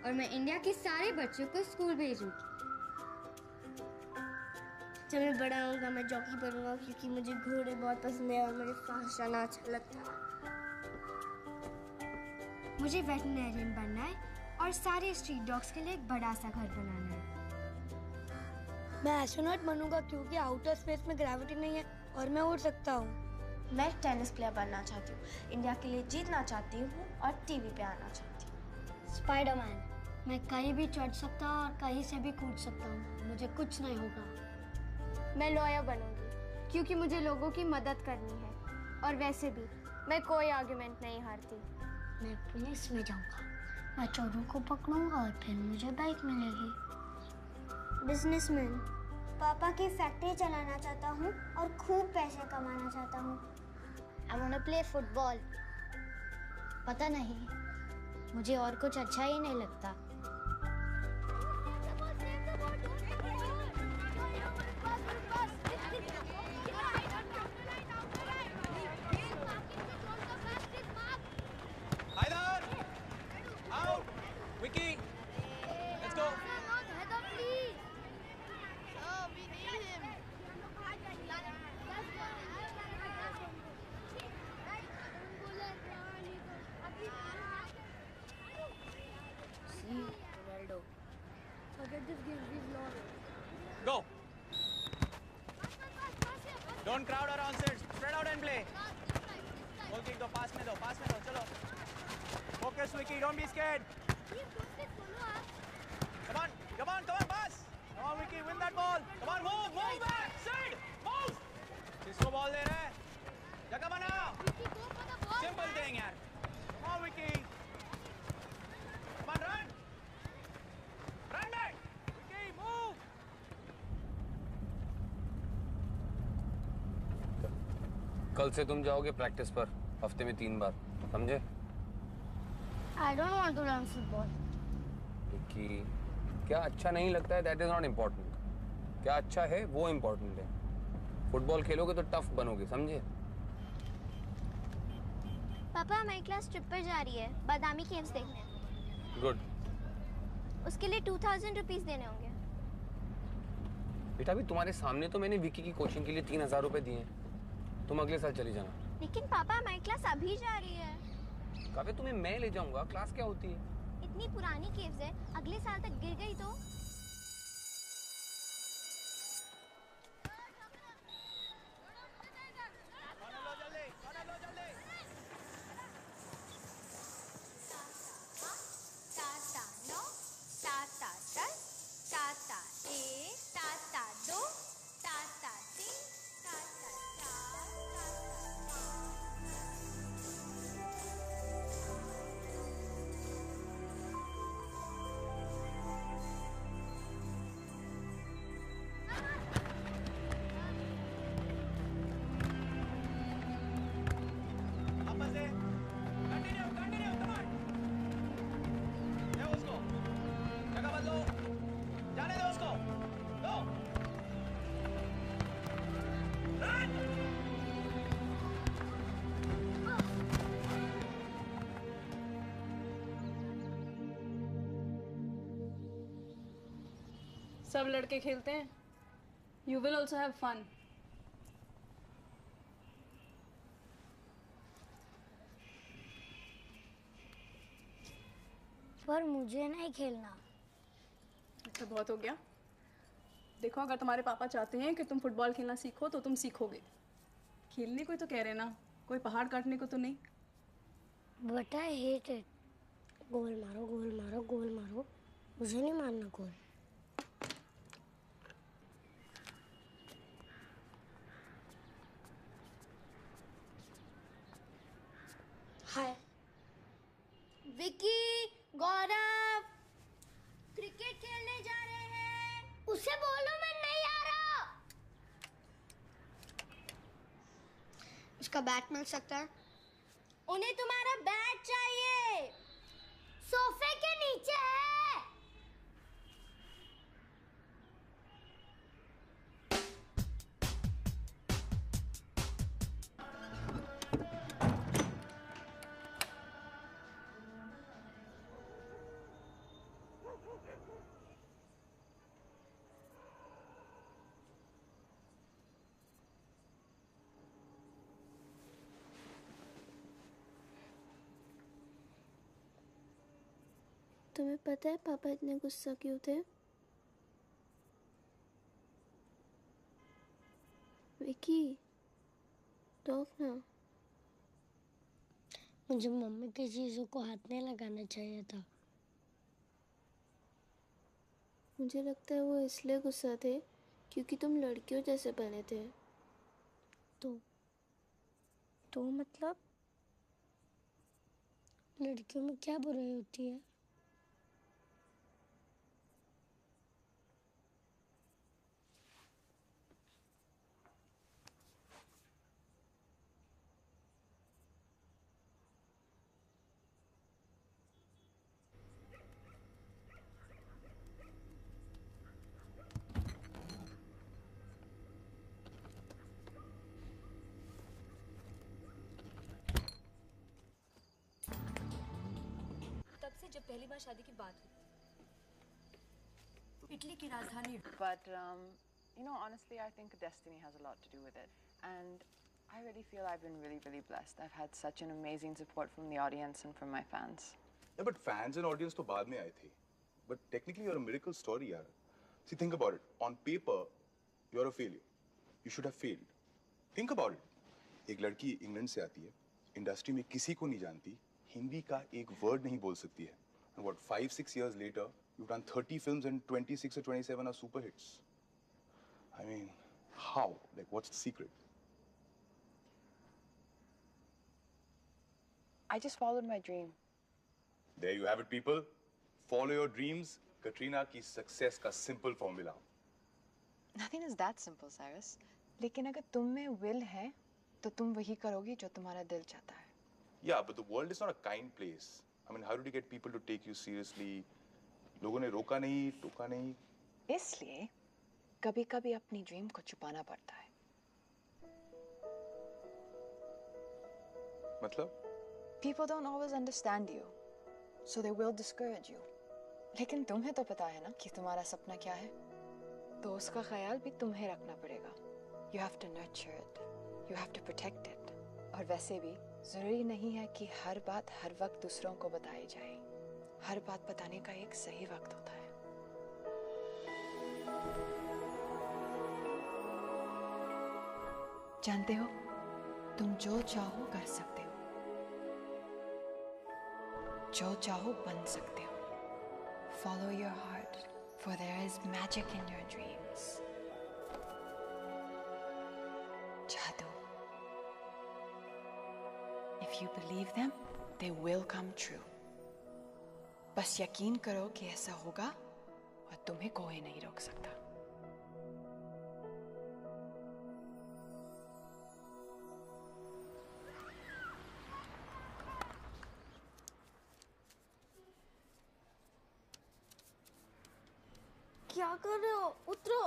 और मैं इंडिया के सारे बच्चों को स्कूल भेजूंगी। जब मैं बड़ा होऊंगा मैं जॉकी बनूंगा क्योंकि मुझे घोड़े बहुत पसंद है और मुझे फास्ट जाना अच्छा लगता है। मुझे वेटरनरियन बनना है और सारे स्ट्रीट डॉग्स के लिए एक बड़ा सा घर बनाना है। मैं एस्ट्रोनॉट बनूंगा क्योंकि आउटर स्पेस में ग्रेविटी नहीं है और मैं उड़ सकता हूँ। मैं टेनिस प्लेयर बनना चाहती हूँ, इंडिया के लिए जीतना चाहती हूँ और टीवी पे आना चाहती हूँ। स्पाइडरमैन, मैं कहीं भी चढ़ सकता हूँ और कहीं से भी कूद सकता हूँ, मुझे कुछ नहीं होगा। मैं लॉयर बनूंगी क्योंकि मुझे लोगों की मदद करनी है और वैसे भी मैं कोई आर्गुमेंट नहीं हारती। मैं पुलिस में जाऊंगा, मैं चोरों को पकड़ूंगा और फिर मुझे बाइक मिलेगी। बिजनेसमैन, पापा की फैक्ट्री चलाना चाहता हूँ और खूब पैसे कमाना चाहता हूँ। I wanna play football। पता नहीं, मुझे और कुछ अच्छा ही नहीं लगता। Haidar! Out! Vicky! Let's go! Go! Don't crowd around, sir. Spread out and play. Goal kick दो, pass में दो, चलो. Focus, Vicky. Don't be scared. Come on, pass. No Come on, Vicky, win that ball. Come on, move back. Sid, move. किसको ball दे रहा है? जगह बनाओ. Simple thing यार. Come on, Vicky. Come on, run. Run back. Vicky, move. कल से तुम जाओगे प्रैक्टिस पर हफ्ते में 3 बार, समझे? I don't want to learn football. कि क्या अच्छा नहीं लगता है दैट इज नॉट इम्पोर्टेंट. क्या अच्छा है वो इम्पोर्टेंट है. फुटबॉल खेलोगे तो टफ बनोगे, समझे? पापा हमारी क्लास ट्रिप पर जा रही है बादामी केव्स देखने. गुड. उसके लिए 2000 रुपीस देने होंगे. बेटा अभी तुम्हारे सामने तो मैंने विकी की कोचिंग के लिए 3000 रुपए दिए हैं. तुम अगले साल चली जाना. लेकिन पापा हमारी क्लास अभी जा रही है. काव्य तुम्हें मैं ले जाऊंगा. क्लास क्या होती है? इतनी पुरानी केव्स है, अगले साल तक गिर गई तो. सब लड़के खेलते हैं. You will also have fun. पर मुझे नहीं खेलना. अच्छा बहुत हो गया. देखो अगर तुम्हारे पापा चाहते हैं कि तुम फुटबॉल खेलना सीखो तो तुम सीखोगे. खेलने को ही तो कह रहे ना, कोई पहाड़ काटने को तो नहीं. But I hate it. Goal मारो गोल मारो गोल मारो. मुझे नहीं मारना गोल. हाय विकी, गौरव क्रिकेट खेलने जा रहे हैं. उसे बोलो मैं नहीं आ रहा. उसका बैट मिल सकता है. उन्हें तुम्हारा बैट चाहिए. सोफे के नीचे है. तुम्हें पता है पापा इतने गुस्सा क्यों थे? विकी, टॉक ना. मुझे मम्मी की चीजों को हाथ नहीं लगाना चाहिए था. मुझे लगता है वो इसलिए गुस्सा थे क्योंकि तुम लड़कियों जैसे बने थे. तो मतलब लड़कियों में क्या बुराई होती है? जब पहली बार शादी की बात हुई इटली की राजधानी. But you know, honestly, I think destiny has a lot to do with it, and I really feel I've been really blessed. I've had such an amazing support from the audience and from my fans. Yeah, but fans and audience तो बाद में आई थी. But technically, you're a miracle story, यार. See, think about it. On paper, you're a failure. You should have failed. Think about it. एक लड़की England से आती है, इंडस्ट्री में किसी को नहीं जानती, हिंदी का एक वर्ड नहीं बोल सकती है. And what, 5-6 years later, You've done 30 films and 26 or 27 are super hits. I mean, how? Like, what's the secret? I just followed my dream. There you have it, people. Follow your dreams. Katrina की success का simple formula. Nothing is that simple, Cyrus. लेकिन अगर तुम में will है, तो तुम वही करोगी जो तुम्हारा दिल चाहता है. Yeah, but the world is not a kind place. I mean, how did you get people to take you seriously? लोगों ने रोका नहीं, टोका नहीं. इसलिए कभी-कभी अपनी ड्रीम को छुपाना पड़ता है. मतलब? People don't always understand you, so they will discourage you. लेकिन तुम्हें तो पता है ना कि तुम्हारा सपना क्या है? तो उसका ख्याल भी तुम्हें रखना पड़ेगा. You have to nurture it. You have to protect it. और वैसे भी जरूरी नहीं है कि हर बात हर वक्त दूसरों को बताई जाए. हर बात बताने का एक सही वक्त होता है. जानते हो, तुम जो चाहो कर सकते हो, जो चाहो बन सकते हो. Follow your heart, for there is magic in your dreams. जादू. If you believe them, they will come true. बस यकीन करो कि ऐसा होगा और तुम्हें कोई नहीं रोक सकता. क्या कर रहे हो? उतरो.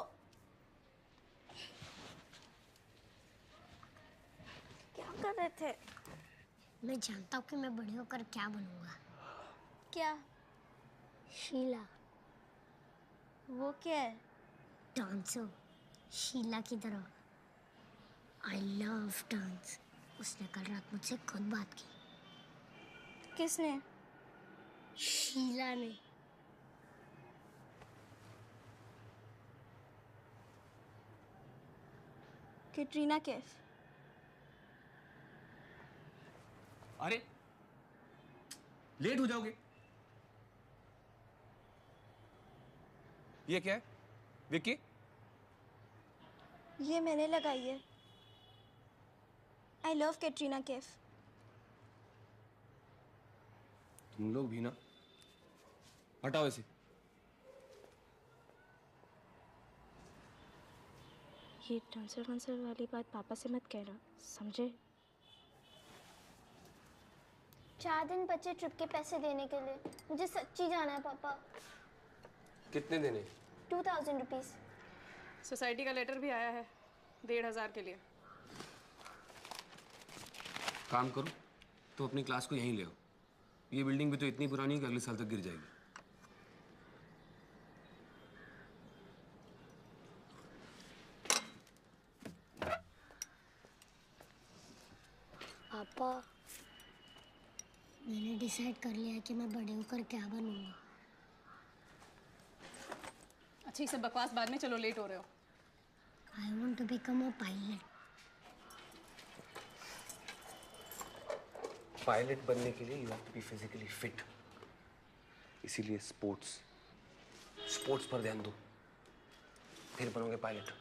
क्या कर रहे थे? मैं जानता हूँ कि मैं बड़े होकर क्या बनूंगा. क्या? शीला. वो क्या है? डांसर. शीला की तरह. I love dance. उसने कल रात मुझसे खुद बात की. किसने? शीला ने. कैटरीना कैफ. अरे लेट हो जाओगे. ये क्या है विक्की? ये मैंने लगाई है. I love Katrina Kaif. तुम लोग भी ना. हटाओ इसे. ये डांसर वाली बात पापा से मत कहना, समझे? 4 दिन बचे ट्रिप के पैसे देने के लिए. मुझे सच्ची जाना है पापा. कितने देने? 2000 रुपीस. सोसाइटी का लेटर भी आया है 1500 के लिए. काम करो तो अपनी क्लास को यहीं ले आओ. ये बिल्डिंग भी तो इतनी पुरानी है कि अगले साल तक गिर जाएगी. पापा, मैंने डिसाइड कर लिया है कि मैं बड़े होकर क्या बनूंगा. अच्छा ये सब बकवास बाद में, चलो लेट हो रहे हो. I want to become a pilot. Pilot बनने के लिए you have to be physically fit. इसीलिए स्पोर्ट्स पर ध्यान दो, फिर बनोगे पायलट.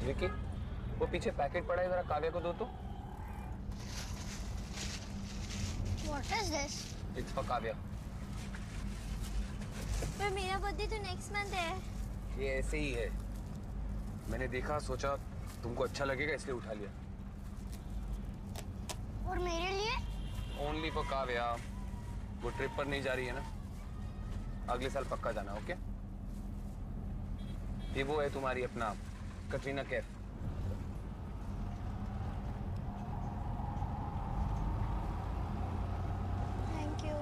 विकी, वो पीछे पैकेट पड़ा है, जरा काव्या को दो तो. What is this? It's for Kavya. पर मेरा बर्थडे तो नेक्स्ट मंथ है. ये ऐसे ही है. मैंने देखा, सोचा तुमको अच्छा लगेगा इसलिए उठा लिया. और मेरे लिए? Only for Kavya. वो ट्रिप पर नहीं जा रही है ना. अगले साल पक्का जाना. ओके? ये वो है तुम्हारी अपना कटरीना कैफ. Thank you.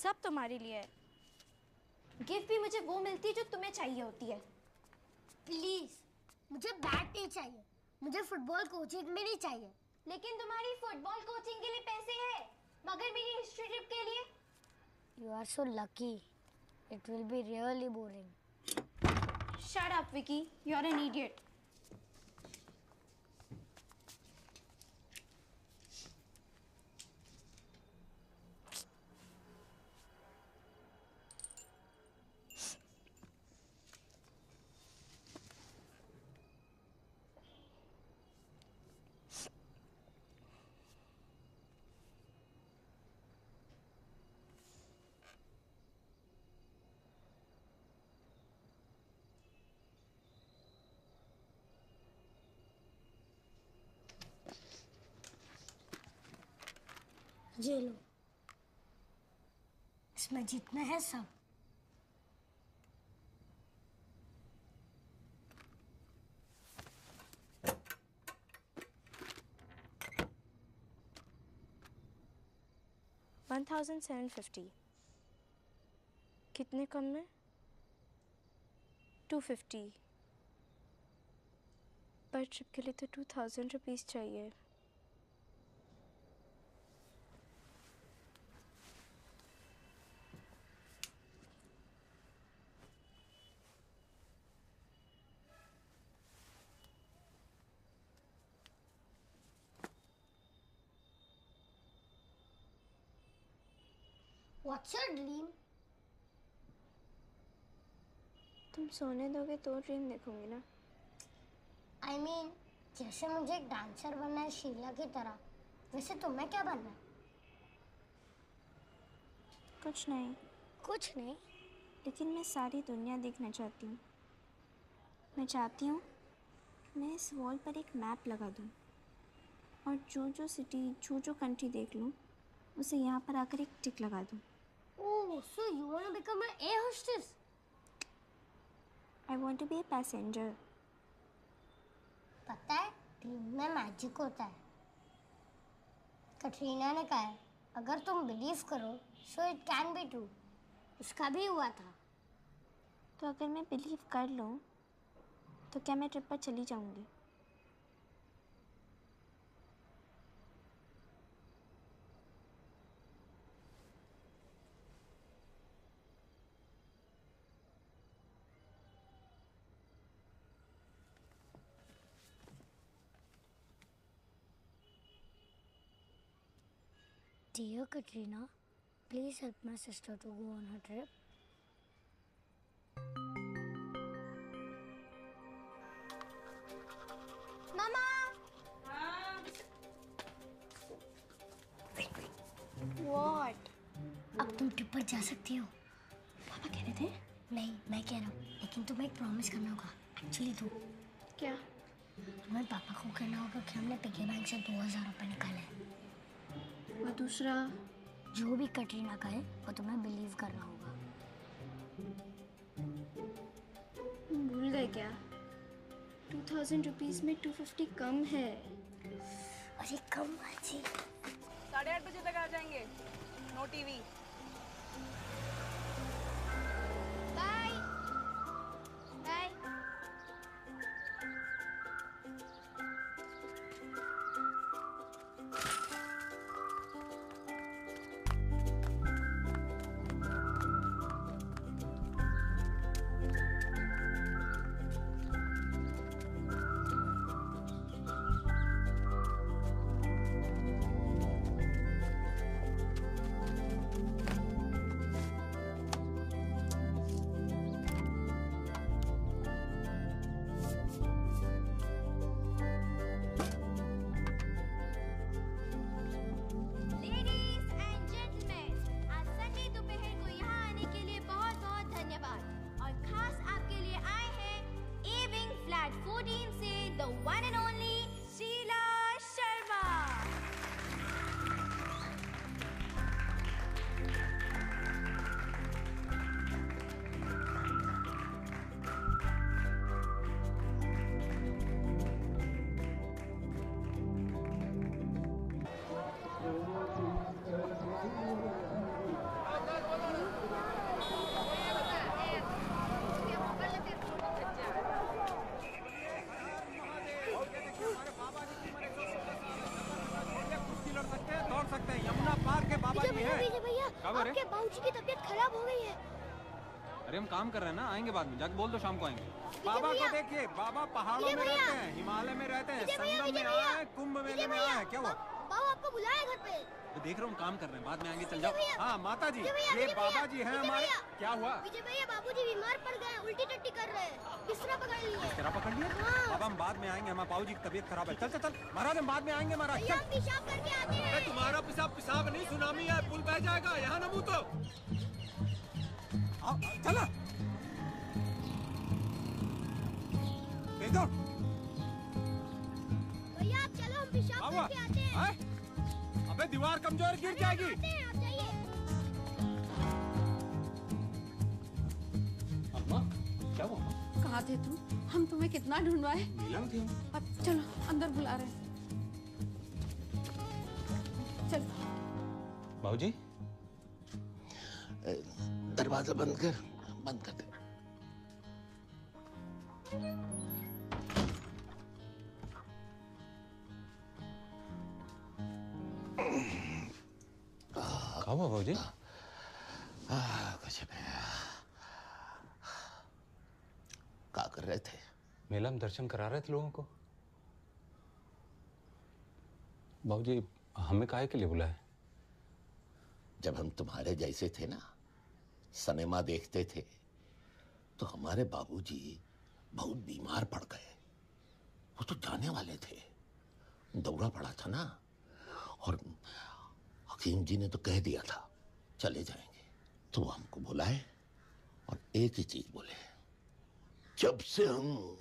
सब तुम्हारे लिए है। गिफ्ट भी मुझे वो मिलती है जो तुम्हें चाहिए होती है। प्लीज, मुझे बैट नहीं चाहिए, मुझे फुटबॉल कोचिंग में नहीं चाहिए। लेकिन तुम्हारी फुटबॉल कोचिंग के लिए पैसे हैं, मगर मेरी हिस्ट्री ट्रिप के लिए। You are so lucky. It will be really boring. Shut up, Vicky. You're an idiot. ये लो, इसमें जितना है सब। $1,750 कितने कम में? 250 पर ट्रिप के लिए तो 2000 रुपीज़ चाहिए। What's your dream? तुम सोने दोगे तो ड्रीम देखूंगी ना। I mean, जैसे मुझे एक डांसर बनना है शीला की तरह, वैसे तुम्हें क्या बनना है? कुछ नहीं। कुछ नहीं? लेकिन मैं सारी दुनिया देखना चाहती हूँ। मैं चाहती हूँ मैं इस वॉल पर एक मैप लगा दूँ और जो जो सिटी, जो जो कंट्री देख लूँ उसे यहाँ पर आकर एक टिक लगा दूँ। Oh, so you want to become an air hostess? I want to be a passenger. पता है, ड्रीम में मैजिक होता है। कटरीना ने कहा है, अगर तुम बिलीव करो, so it can be true. उसका भी हुआ था। तो अगर मैं बिलीव कर लूँ, तो क्या मैं ट्रिप पर चली जाऊँगी? Dear Katrina, please help my sister to go on her trip. Mama! What? अब तुम ट्रिप पर जा सकती हो। पापा कह रहे थे? नहीं, मैं कह रहा हूँ, लेकिन तुम्हें एक प्रॉमिस करना होगा। एक्चुअली तो क्या? हमारे पापा को कहना होगा कि हमने पिगी बैंक से 2000 रुपये निकाले हैं। और दूसरा, जो भी कटरीना कहे वो तुम्हें बिलीव करना होगा। भूल गए क्या? 2000 रुपीज़ में 250 कम है। अरे कम बाजी। 8:30 बजे तक आ जाएंगे। No TV. Bye bye. बाबूजी की तबीयत खराब हो गई है। अरे हम काम कर रहे हैं ना, आएंगे बाद में, जाके बोल दो शाम को आएंगे। बाबा को देखिए, बाबा पहाड़ों में रहते हैं, हिमालय में रहते हैं, संगम में आए हैं, कुंभ मेले में आए हैं। क्या हुआ? बाबा आपको बुलाया घर पे। तो देख रहा हूँ काम कर रहे हैं, बाद में आएंगे, चल जाओ। हाँ माता जी, ये बाबा जी हैं हमारे। क्या हुआ? विजय भैया बाबूजी बीमार पड़ गए, उल्टी टट्टी कर रहे हैं, बिस्तरा पकड़ लिए। बिस्तरा पकड़ लिया? बाबा हम बाद में आएंगे, हमारे बाबू जी की तबीयत खराब है। चल चल चल महाराज, हम बाद में आएंगे महाराज। हम पेशाब करके आते हैं। तुम्हारा पेशाब नहीं, सुनामी है, पुल बह जाएगा। यहाँ न मुँह तो चला भैया आप चलो, हम पेशाब करके आते हैं। अबे दीवार कमजोर, गिर जाएगी। अम्मा क्या हुआ? कहाँ थे तुम? हम तुम्हें कितना ढूंढवाए। नीलम थी। अब चलो अंदर बुला रहे हैं। चल बाबूजी दरवाजा बंद कर, बंद कर दे। क्या हुआ बाबूजी? कुछ नहीं। क्या कर रहे थे? मेला में दर्शन करा रहे थे लोगों को। बाबूजी हमें काहे के लिए बुलाए? जब हम तुम्हारे जैसे थे ना, सिनेमा देखते थे, तो हमारे बाबूजी बहुत बीमार पड़ गए। वो तो जाने वाले थे, दौरा पड़ा था ना, और हकीम जी ने तो कह दिया था चले जाएंगे। तो वो हमको बुलाए और एक ही चीज बोले, जब से हम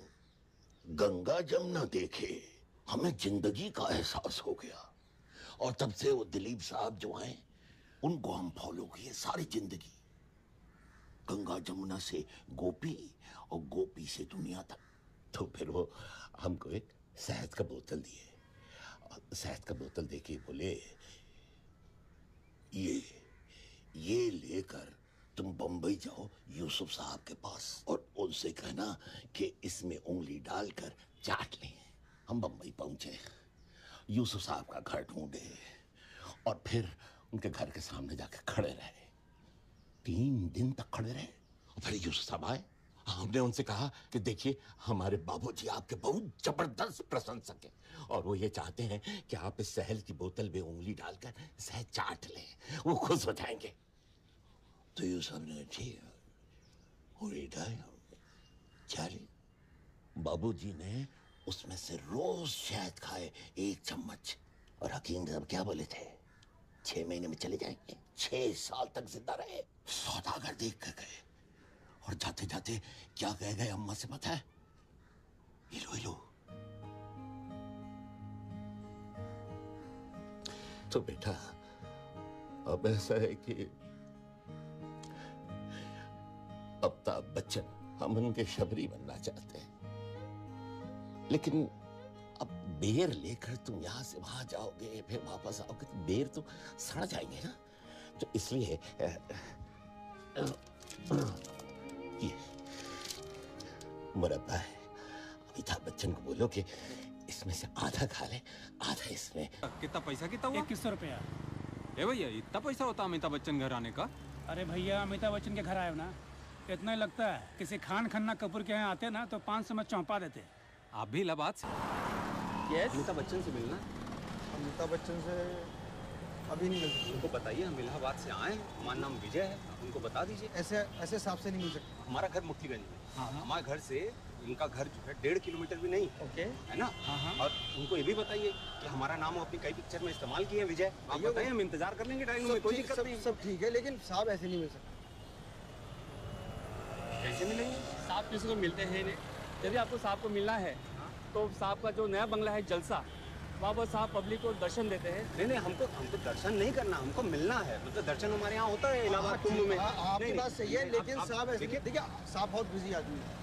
गंगा जमुना देखे हमें जिंदगी का एहसास हो गया, और तब से वो दिलीप साहब जो हैं उनको हम फॉलो किए सारी जिंदगी। गंगा जमुना से गोपी और गोपी से दुनिया तक। तो फिर वो हमको एक शहद का बोतल दिए, शहद का बोतल देके बोले, ये लेकर तुम बंबई जाओ यूसुफ साहब के पास और उनसे कहना कि इसमें उंगली डालकर चाट लें। हम बंबई पहुंचे, यूसुफ साहब का घर ढूंढे और फिर उनके घर के सामने जाके खड़े रहे। 3 दिन तक खड़े रहे और फिर यूसुफ साहब आए। हमने उनसे कहा कि देखिए हमारे बाबूजी आपके बहुत जबरदस्त प्रशंसक हैं और वो ये चाहते हैं कि आप इस शहद की बोतल में उंगली डालकर शहद चाट लें, वो खुश हो जाएंगे। तो यूसुफ ने चले। बाबूजी ने उसमें से रोज शहद खाए 1 चम्मच। और हकीम साहब क्या बोले थे? 6 महीने में चले जाएंगे। 6 साल तक जिंदा रहे। सौदागर देख कर गए और जाते जाते क्या कह गए अम्मा से पता है? हिलो तो बेटा अब ऐसा है कि अमिताभ बच्चन हम उनके शबरी बनना चाहते हैं, लेकिन अब बेर लेकर तुम यहाँ से वहां जाओगे फिर वापस आओगे तो बेर तो सड़ जाएंगे ना। तो इसलिए ये मुरब्बा है। अमिताभ बच्चन को बोलो कि इसमें से आधा खा ले, आधा इसमें। कितना पैसा कितना हुआ? 2100 रुपया। ए भैया इतना पैसा होता अमिताभ बच्चन घर आने का? अरे भैया अमिताभ बच्चन के घर आए हो ना, इतना ही लगता है। किसी खान खन्ना कपूर के यहाँ आते ना तो 500 में चौंपा देते। आप भी इलाहाबाद से? यस। अमिताभ बच्चन से मिलना? अमिताभ बच्चन से अभी नहीं मिल सकते। उनको बताइए हम इलाहाबाद से आए, हमारा नाम विजय है, उनको बता दीजिए। ऐसे साहब से नहीं मिल सकते। हमारा घर मुफ्तीगंज में, हमारे घर से इनका घर जो है 1.5 किलोमीटर भी नहीं। ओके है ना? और उनको ये भी बताइए कि हमारा नाम अपनी कई पिक्चर में इस्तेमाल किया है विजय। आप बताइए, हम इंतजार कर लेंगे ड्राइंग में, कोई दिक्कत नहीं। सब ठीक है, लेकिन साहब ऐसे नहीं मिल सकते। कैसे मिलेंगे? साहब किसी को मिलते हैं नहीं। यदि आपको साहब को मिलना है तो साहब का जो नया बंगला है जलसा, वहाँ पर साहब पब्लिक को दर्शन देते हैं। नहीं हमको दर्शन नहीं करना, हमको मिलना है। मतलब दर्शन हमारे यहाँ होता है इलाहाबाद कुंभ में। आपकी बात सही है, लेकिन साहब ऐसे देखिए, साहब बहुत बिजी आदमी है,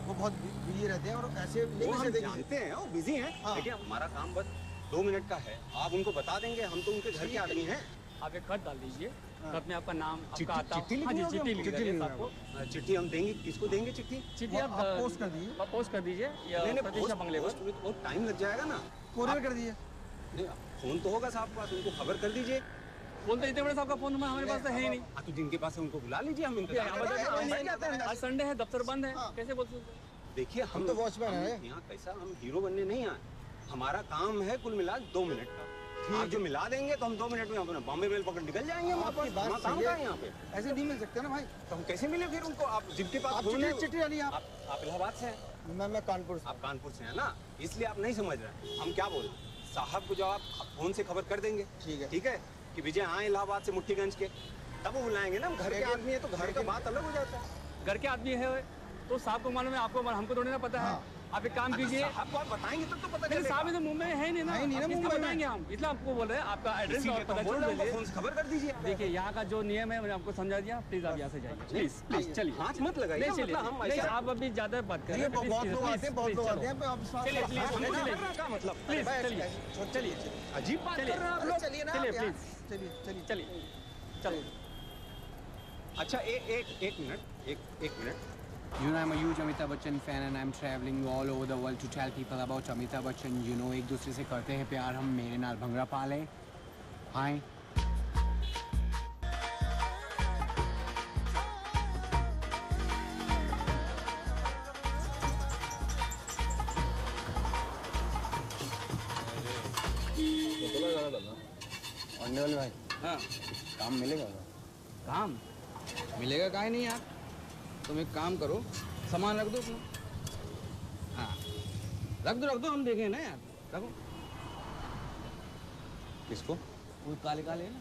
वो बहुत बिजी रहते हैं और ऐसे नहीं हम जानते हैं वो बिजी हैं, लेकिन हमारा काम बस 2 मिनट का है। आप उनको बता देंगे, हम तो उनके घर के आदमी हैं। आप एक खत डाल दीजिए, खत में आपका नाम, आपका आता। चिट्ठी हम देंगे। किसको देंगे चिट्ठी? चिट्ठी आप पोस्ट कर दीजिए, पोस्ट कर दीजिए प्रतीक्षा बंगले पर। बहुत टाइम लग जाएगा ना। कोरियर कर दीजिए। फोन तो होगा साहब के पास, उनको खबर कर दीजिए। फोन तो इतने बड़े साहब का फोन हमारे पास तो है ही नहीं। तो जिनके पास है उनको बुला लीजिए, हम इनके आज संडे है, दफ्तर बंद है, कैसे बोल सकते? देखिए हम तो वॉचमैन है यहाँ, कैसा हम हीरो बनने नहीं आए। हमारा काम है कुल मिला 2 मिनट का। आप जो मिला देंगे तो हम 2 मिनट में अपना बॉम्बे मेल पकड़ निकल जाएंगे। हमारा काम क्या है यहाँ पे? ऐसे नहीं मिल सकते ना भाई। तो हम कैसे मिले फिर उनको? आप जिनके पास चिट्ठी डालिए। आप इलाहाबाद से हैं? मैं कानपुर से। आप कानपुर से हैं ना, इसलिए आप नहीं समझ रहे हैं हम क्या बोल रहे हैं। साहब को जब आप फोन से खबर कर देंगे, ठीक है कि विजय आए इलाहाबाद से मुट्ठीगंज के, तब वो बुलाएंगे ना। हम घर के आदमी है तो घर का बात अलग हो जाता है। घर के आदमी है तो साहब को मालूम है, आपको हमको थोड़ी ना पता है। आप एक काम कीजिए, आपको आप बताएंगे तब तो पता चलेगा। साहब तो मुंबई है नहीं ना, किसको बताएंगे हम? इसलिए आपको बोल रहे हैं आपका एड्रेस और पता चल दीजिए, फोन से खबर कर दीजिए। देखिए यहाँ का जो नियम है मैंने आपको समझा दिया, प्लीज आप यहाँ से जाइए, प्लीज प्लीज चलिए। हाथ मत लगाइए, चलिए आप अभी ज्यादा बात कर रहे हैं। बहुत लोग आते हैं, बहुत लोग आते हैं। चलिए प्लीज चलिए, चलिए अजीब बात कर रहे हैं आप लोग। चलिए प्लीज चलिए चलिए। अच्छा एक minute. You know, I'm a huge Amitabh Bachchan fan and I'm traveling all over the world to tell people about Amitabh Bachchan. You know, एक दूसरे से करते हैं प्यार हम, मेरे नाल भंगड़ा पा ले। हाय। अंडे वाले भाई, हाँ काम मिलेगा? काम मिलेगा काहे नहीं यार। तुम एक काम करो, सामान रख दो अपना। हाँ रख दो, हम देखें ना यार। रखो। किसको? वो काले है ना।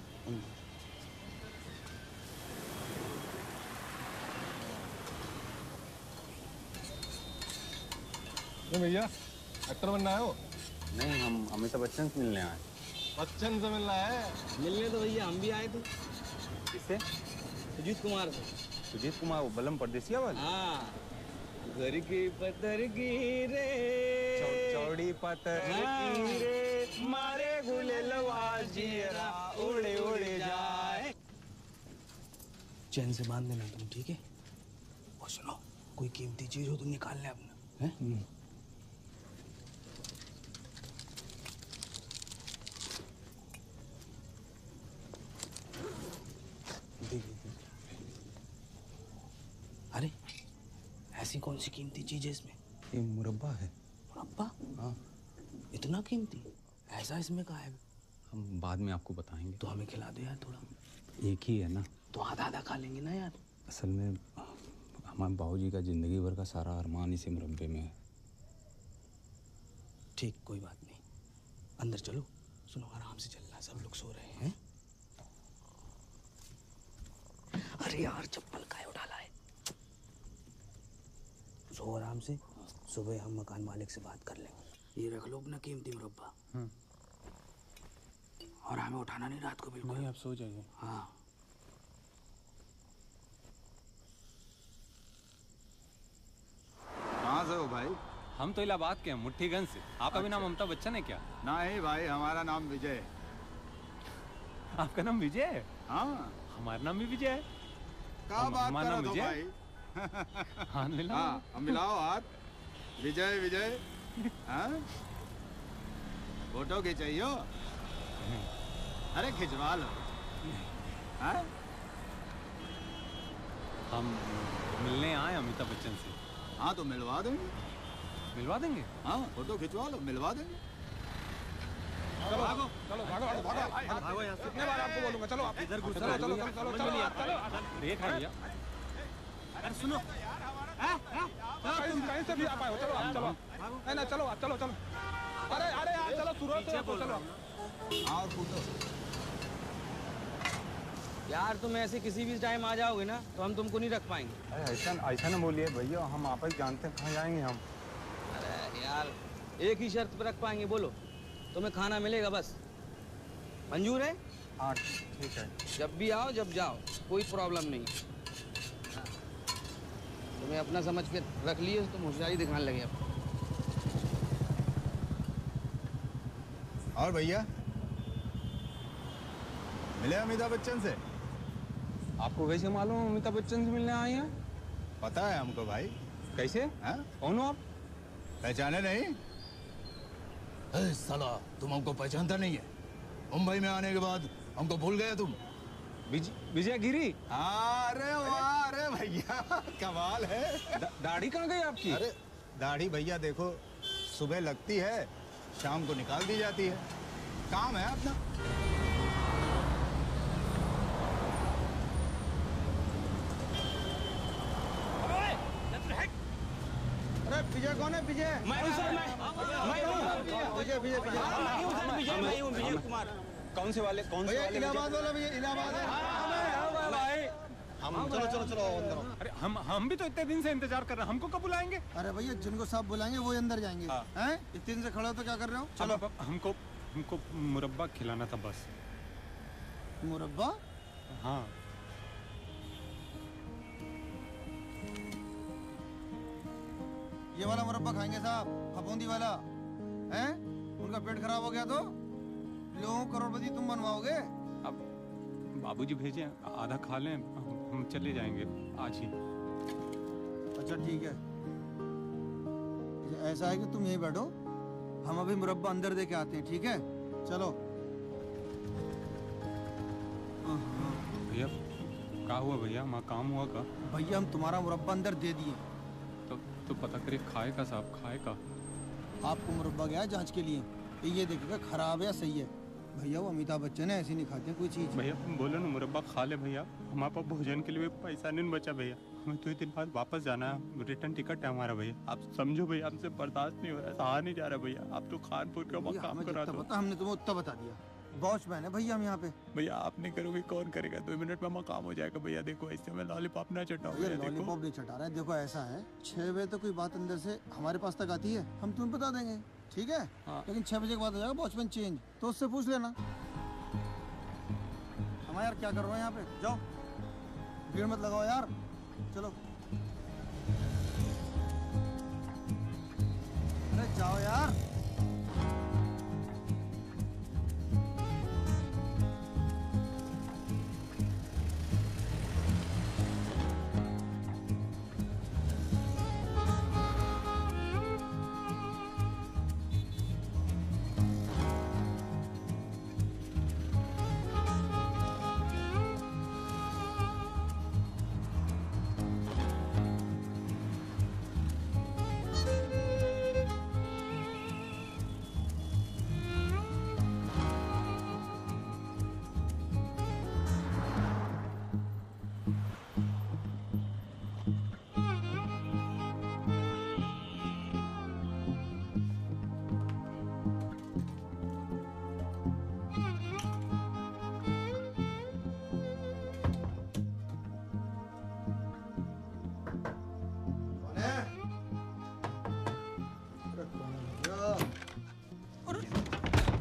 भैया एक्टर बनना है? हो नहीं, हम अमिताभ बच्चन से मिलने आए। बच्चन से मिलना है? मिलने तो भैया हम भी आए थे। किससे? सुजीत कुमार से। सुजीत कुमार, वो बलम परदेसिया वाले? हाँ। घर की पत्थर की रे, चौड़ी पत्थर की रे, मारे गुले लवाजिया उड़े उड़े जाए। चैन से बांध देना तुम, ठीक है? और सुनो, कोई कीमती चीज हो तो निकाल ले अपना, हैं? अरे ऐसी कौन सी कीमती चीज है इसमें? ये मुरब्बा है। मुरब्बा? हाँ। इतना कीमती? ऐसा इसमें कहाँ है? हम बाद में आपको बताएंगे। तो हमें खिला दो यार थोड़ा। एक ही है ना, तो आधा खा लेंगे ना यार। असल में हमारे बाबूजी का जिंदगी भर का सारा अरमान इसी मुरब्बे में है। ठीक, कोई बात नहीं, अंदर चलो। सुनो, आराम से चलना, सब लोग सो रहे हैं। अरे यार चप्पल काहे उठाला है? सो आराम से, सुबह हम मकान मालिक से बात कर लेंगे। ये रख लो अपना कीमती मुरब्बा। और हमें उठाना नहीं रात को बिल्कुल। नहीं, आप सो जाइए। हाँ। कहाँ से हो भाई? हम तो इलाहाबाद के हैं, मुट्ठीगंज से। आपका भी नाम अमिताभ बच्चन है क्या? नहीं भाई, हमारा नाम विजय है। आपका नाम विजय है? हाँ, हमारा नाम भी विजय है। क्या बात कर रहे हो भाई? हाथ मिलाओ। हाँ, हम मिलाओ हाथ। विजय विजय। हाँ, फोटो खिंचाइयो। अरे खिंचवा लो। हाँ? हम मिलने आए अमिताभ बच्चन से। हाँ तो मिलवा देंगे। मिलवा देंगे? हाँ, फोटो खिंचवा लो, मिलवा देंगे। चलो भागो, चलो भागो, भागो, भागो यहाँ से। कितने बार आपको बोलूंगा? चलो आप इधर घुसो। चलो, चलो, चलो, चलो, चलो। देख भैया। अरे सुनो, कहीं से भी आप आए हो, चलो आप, चलो। नहीं ना, चलो आप, चलो, चलो। अरे अरे यार, चलो सूरत से चलो। और फोटो। यार तुम ऐसे किसी भी टाइम आ जाओगे ना तो हम तुमको नहीं रख पाएंगे। अरे ऐसा ना बोलिए भैया, हम आप ही जानते हैं कहाँ जाएंगे हम। अरे यार एक ही शर्त पर रख पाएंगे, बोलो। तुम्हें खाना मिलेगा बस, मंजूर है? हाँ ठीक है। जब भी आओ जब जाओ, कोई प्रॉब्लम नहीं। तुम्हें अपना समझ के रख लिए तो तुम होशियारी दिखाने लगे अब। और भैया मिले अमिताभ बच्चन से? आपको कैसे मालूम अमिताभ बच्चन से मिलने आए हैं? पता है हमको भाई। कैसे? कौन हो आप? पहचाने नहीं? साला तुम हमको पहचानता नहीं है? मुंबई में आने के बाद हमको भूल गए तुम? विजय गिरी। अरे वाह, अरे भैया कमाल है। दाढ़ी कहाँ गई आपकी? अरे दाढ़ी भैया देखो, सुबह लगती है, शाम को निकाल दी जाती है। काम है अपना। अरे विजय कौन है? विजय मैं हूं सर, मैं हूं। विजय विजय विजय मैं हूं सर, मैं हूं विजय कुमार। कौन से वाले? कौन से वाले? इलाहाबाद वाला भैया, इलाहाबाद है। हम चलो चलो चलो अंदर आओ। अरे हम भी तो इतने दिन से इंतजार कर रहे हैं, हमको कब बुलाएंगे? अरे भैया जिनको साहब बुलाएंगे वो अंदर जाएंगे। हैं? इतने दिन से खड़े हो तो क्या कर रहे हो? चलो हमको मुरब्बा खिलाना था बस। मुरब्बा? हाँ। ये वाला मुरब्बा खाएंगे साहब, फफूंदी वाला? हैं? उनका पेट खराब हो गया तो लोगों करोड़पति तुम बनवाओगे? अब बाबूजी भेजे, आधा खा लें, हम चले जाएंगे आज ही। अच्छा ठीक है, ऐसा है कि तुम यहीं बैठो, हम अभी मुरब्बा अंदर दे के आते हैं, ठीक है? चलो। भैया क्या हुआ भैया? वहाँ काम हुआ का? भैया हम तुम्हारा मुरब्बा अंदर दे दिए। तो पता करिए खाएगा साहब, खाएगा। आपको मुरब्बा गया है जांच के लिए, ये देखेगा खराब है या सही है। भैया वो अमिताभ बच्चन है, ऐसे नहीं खाते कोई चीज। भैया बोलो ना मुरब्बा खा ले भैया, हमारे पास भोजन के लिए पैसा नहीं बचा भैया, हमें तो 2 दिन बाद वापस जाना है, रिटर्न टिकट है हमारा भैया। आप समझो भैया, हमसे बर्दाश्त नहीं हो रहा है, सहा नहीं जा रहा भैया। आप तो खानपुर का काम करा दो। हमने तुम्हें उतना बता दिया, वॉचमैन है भैया हम यहाँ पे। भैया आप नहीं करोगे कौन करेगा? 2 मिनट में काम हो जाएगा भैया। देखो ऐसे में लॉलीपॉप ना चटाओ। लॉलीपॉप नहीं चटा रहा है, देखो ऐसा है 6 बजे तक कोई बात अंदर से हमारे पास तक आती है, हम तुम्हें बता देंगे, ठीक है? लेकिन 6 बजे के बाद हो जाएगा वॉचमैन चेंज, तो उससे पूछ लेना। हम यार क्या कर रहे हैं यहाँ पे? जाओ, भीड़ मत लगाओ यार, चलो। अरे जाओ यार।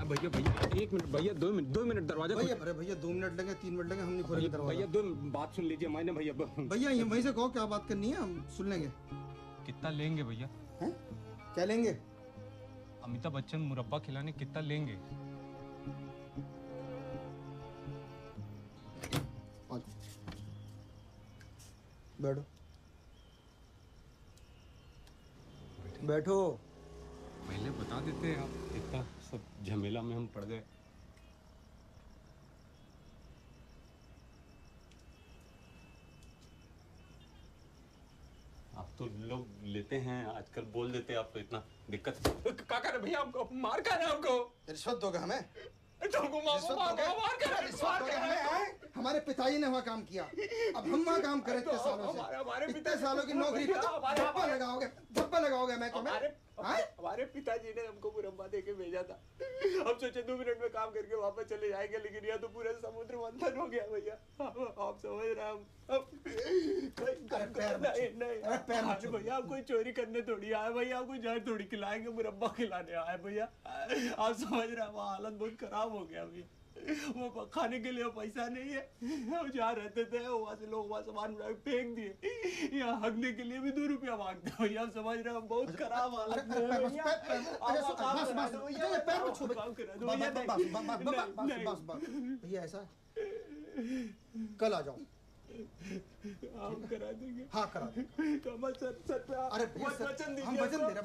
भैया भैया 1 मिनट भैया, 2 मिनट दरवाजा भैया। अरे भैया 2 मिनट लेंगे, 3 मिनट लेंगे, हम नहीं खोलेंगे दरवाजा। भैया 2 बात सुन लीजिए, मैंने भैया भैया ये वहीं से कहो क्या बात करनी है, हम सुन लेंगे। कितना लेंगे भैया? हैं? क्या लेंगे? अमिताभ बच्चन मुरब्बा खिलाने कितना लेंगे? बैठो बैठो। पहले बता देते आप, इतना सब झमेला में हम पड़ गए। आप तो लोग लेते हैं आजकल, बोल देते हैं, आप तो इतना दिक्कत क्या कर रहे भैया? हमको मार कर रहे हैं, हमको रिश्वत दोगे हमें? तुमको मार कर रहे हैं। हमारे पिताजी ने वहाँ काम किया, अब हम वहाँ काम करें इतने सालों से, इतने सालों की नौकरी पे धब्बा लगाओगे मैं तुम्हें? हमारे पिताजी ने हमको मुरब्बा दे के भेजा था, हम सोचे 2 मिनट में काम करके वापस चले जाएंगे, लेकिन यह तो पूरा समुद्र मंथन हो गया भैया। आप समझ रहे हैं? नहीं भैया, आप कोई चोरी करने थोड़ी आए भैया, आप कोई जहर थोड़ी खिलाएंगे, मुरब्बा खिलाने आए भैया। आप समझ रहे हैं? वो हालत बहुत खराब हो गया भैया, वो खाने के लिए पैसा नहीं है, हम जहाँ रहते थे वहाँ से लोग वहाँ सामान उठा के फेंक दिए, यहाँ हगने के लिए भी 2 रुपया मांगते हो भैया। आप समझ रहे हैं? बहुत खराब हालत में भैया। ऐसा कल आ जाओ, हम करा देंगे। हाँ करा देंगे। कमल सर पे अरे भैया वचन दीजिए। हम वचन दे रहे हैं,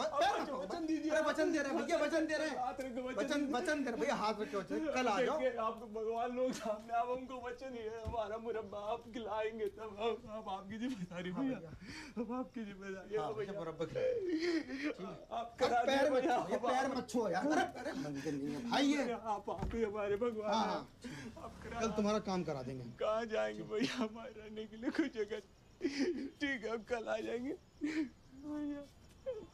वचन दीजिए। अरे वचन दे रहे हैं भैया, वचन दे रहे हैं, हाथ रखो, वचन दे रहे भैया, हाथ रखो, कल आ जाओ। आपको भगवान लोग सामने, आप हमको वचन ही है, हमारा मुरब्बा आप खिलाएंगे तब अब आपकी जिम्मेदारी भैया, अब आपकी जिम्मेदारी है भैया। मुरब्बा आप करा पैर दो भैया, पैर मत छुओ यार, अरे मंदिर नहीं है भाई ये। आप ही हमारे भगवान हाँ, हैं। आप करा, कल तुम्हारा काम करा देंगे। कहाँ जाएंगे भैया, हमारे रहने के लिए कोई जगह। ठीक है, अब कल आ जाएंगे भैया,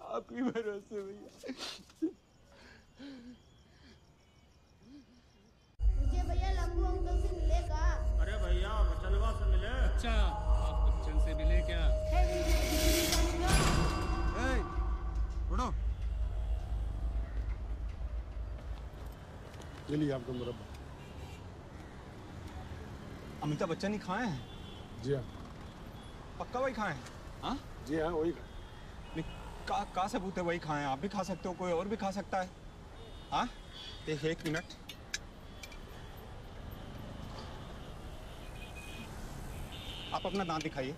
आपकी भरोसे भैया। मुझे भैया लंबू अंकल से मिलेगा। अरे भैया बचनवा से मिले। अच्छा, आप बच्चन से मिले क्या? उठो। चलिए आपका मुरब्बा। अमिताभ बच्चन ही खाए हैं? जी हाँ। पक्का वही खाए हैं? हाँ जी हाँ, वही नहीं, का सबूत है वही खाए हैं? आप भी खा सकते हो, कोई और भी खा सकता है। हाँ एक मिनट, आप अपना दांत दिखाइए।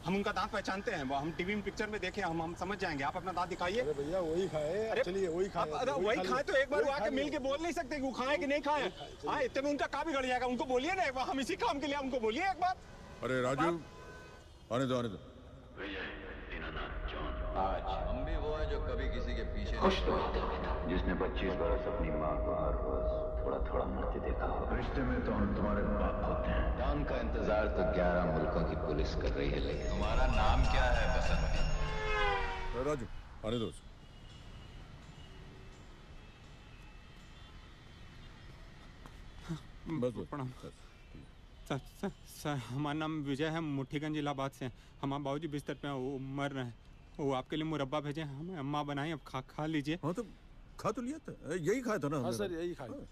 हम उनका दांत पहचानते हैं, वो हम टीवी में पिक्चर में देखे, हम समझ जाएंगे। आप अपना दांत दिखाइए। अरे भैया वही खाए। अरे चलिए वही खाए। अरे वही खाए तो एक बार वो आके मिल के बोल नहीं सकते कि वो खाए कि नहीं खाए? हाँ, इतने में उनका काम बिगड़ जाएगा। उनको बोलिए ना एक बार, हम इसी काम के लिए उनको बोलिए एक बार। अरे राजू, आने दो आने दो। आज हम भी वो हैं जो कभी किसी के पीछे खुश तो जिसने 25 बरस अपनी माँ को हर रोज थोड़ा थोड़ा मरते देखा हो। रिश्ते में तो हम तुम्हारे बाप होते हैं। डॉन का इंतजार तो 11 मुल्कों की पुलिस कर रही है, लेकिन तुम्हारा नाम क्या है बसंत? राजू आने दो। बस प्रणाम सर, हमारा नाम विजय है, मुठीगंज इलाहाबाद से। हमारे बाबूजी बिस्तर पे हैं, वो मर रहे हैं। वो आपके लिए मुरब्बा भेजे, हमें अम्मा बनाई, अब खा लीजिए। हाँ तो खा तो लिया था, यही खाया था ना? हाँ सर यही खाया।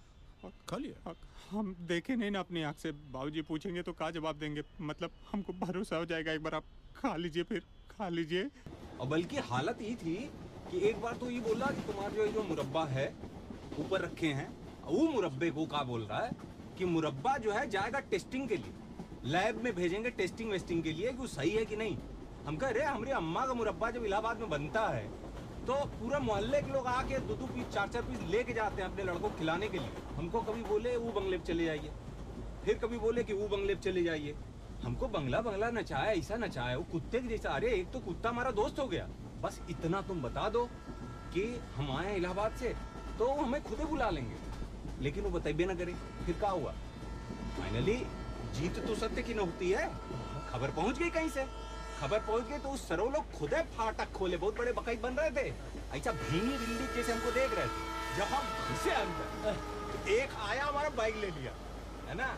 खा लिया। हम देखे नहीं ना अपनी आँख से, बाबूजी पूछेंगे तो क्या जवाब देंगे? मतलब हमको भरोसा हो जाएगा, एक बार आप खा लीजिए, फिर खा लीजिए। और बल्कि हालत ये थी कि एक बार तो ये बोला कि तुम्हारा जो मुरब्बा है ऊपर रखे हैं, वो मुरब्बे को क्या बोल रहा है कि मुरब्बा जो है जाएगा टेस्टिंग के लिए, लैब में भेजेंगे टेस्टिंग वेस्टिंग के लिए कि वो सही है कि नहीं। हम कह रहे हमारी अम्मा का मुरब्बा जब इलाहाबाद में बनता है तो पूरा मोहल्ले के लोग आके 2-2 पीस 4-4 पीस लेके जाते हैं अपने लड़कों को खिलाने के लिए। हमको कभी बोले वो बंगले पे चले जाइए, फिर कभी बोले कि वो बंगले पे चले जाइए। हमको बंगला नचाया, ऐसा नचाया वो कुत्ते के जैसा। अरे एक तो कुत्ता हमारा दोस्त हो गया, बस इतना तुम बता दो कि हम आए इलाहाबाद से तो हमें खुद ही बुला लेंगे। लेकिन वो बताइए ना करे, फिर क्या हुआ? फाइनली जीत तो सत्य की न होती है। खबर पहुंच गई कहीं से, खबर पहुंच गई तो उस सरो लोग खुद फाटक खोले, बहुत बड़े बकैत बन रहे थे, ऐसा भीनी बिल्ली जैसे हमको देख रहे थे। जब हम घुसे अंदर, एक आया हमारा बाइक ले लिया, है ना,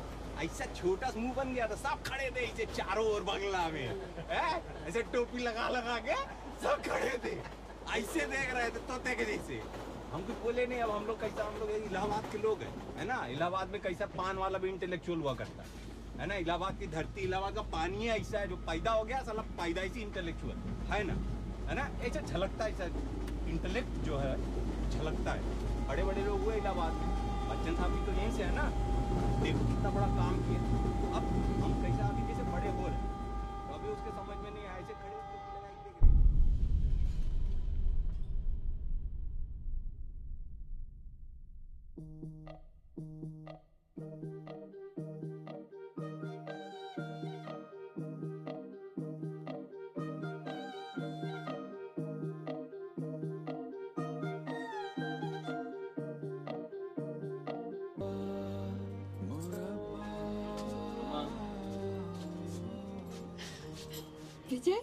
ऐसा छोटा सा मुंह बन गया था। सब खड़े थे ऐसे चारों ओर बंगला में, ऐसे टोपी लगा के सब खड़े थे, ऐसे देख रहे थे तोते के जैसे। हम कुछ बोले नहीं। अब हम लोग कैसा, हम लोग इलाहाबाद के लोग हैं, है ना। इलाहाबाद में कैसा पान वाला भी इंटेलेक्चुअल हुआ करता है ना। इलाहाबाद की धरती, इलाहाबाद का पानी है ऐसा है जो पैदा हो गया, साला पैदाइशी इंटेलेक्चुअल है ना, ऐसा झलकता है, ऐसा इंटेलेक्ट जो है झलकता है। बड़े बड़े लोग हुए इलाहाबाद में, बच्चन साहब भी तो यहीं से है ना। देखो कितना बड़ा काम किया। तो अब हम कैसा अभी जैसे बड़े हो रहे, तो अभी उसके समझ में नहीं आया, ऐसे खड़े विजय,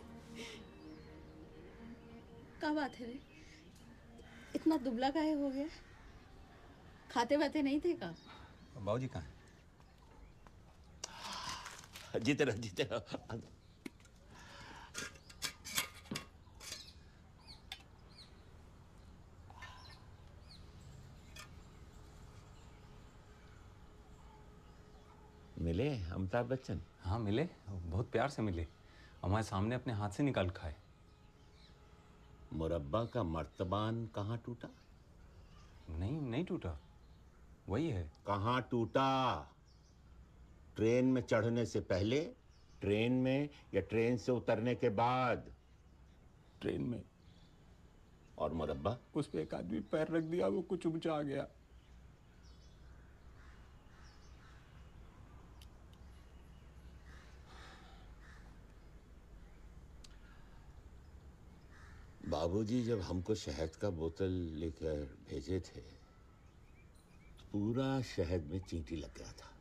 क्या बात है रे? इतना दुबला काहे हो गया? खाते वाते नहीं थे का? बाबूजी कहाँ हैं? जीते रहो। मिले अमिताभ बच्चन? हाँ मिले, बहुत प्यार से मिले, हमारे सामने अपने हाथ से निकाल खाए। मुरब्बा का मर्तबान कहाँ टूटा? नहीं टूटा, वही है। कहाँ टूटा? ट्रेन में चढ़ने से पहले ट्रेन में या ट्रेन से उतरने के बाद? ट्रेन में। और मुरब्बा? उस पे एक आदमी पैर रख दिया, वो कुछ ऊंचा आ गया। बाबूजी जब हमको शहद का बोतल लेकर भेजे थे तो पूरा शहद में चींटी लग गया था।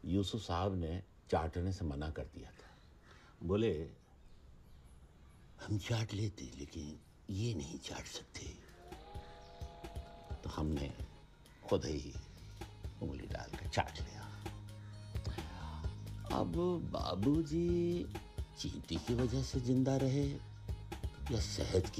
यूसुफ साहब ने चाटने से मना कर दिया था। बोले हम चाट लेते लेकिन ये नहीं चाट सकते। तो हमने खुद ही उंगली डालकर चाट लिया। अब बाबूजी चींटी की वजह से जिंदा रहे या शहद की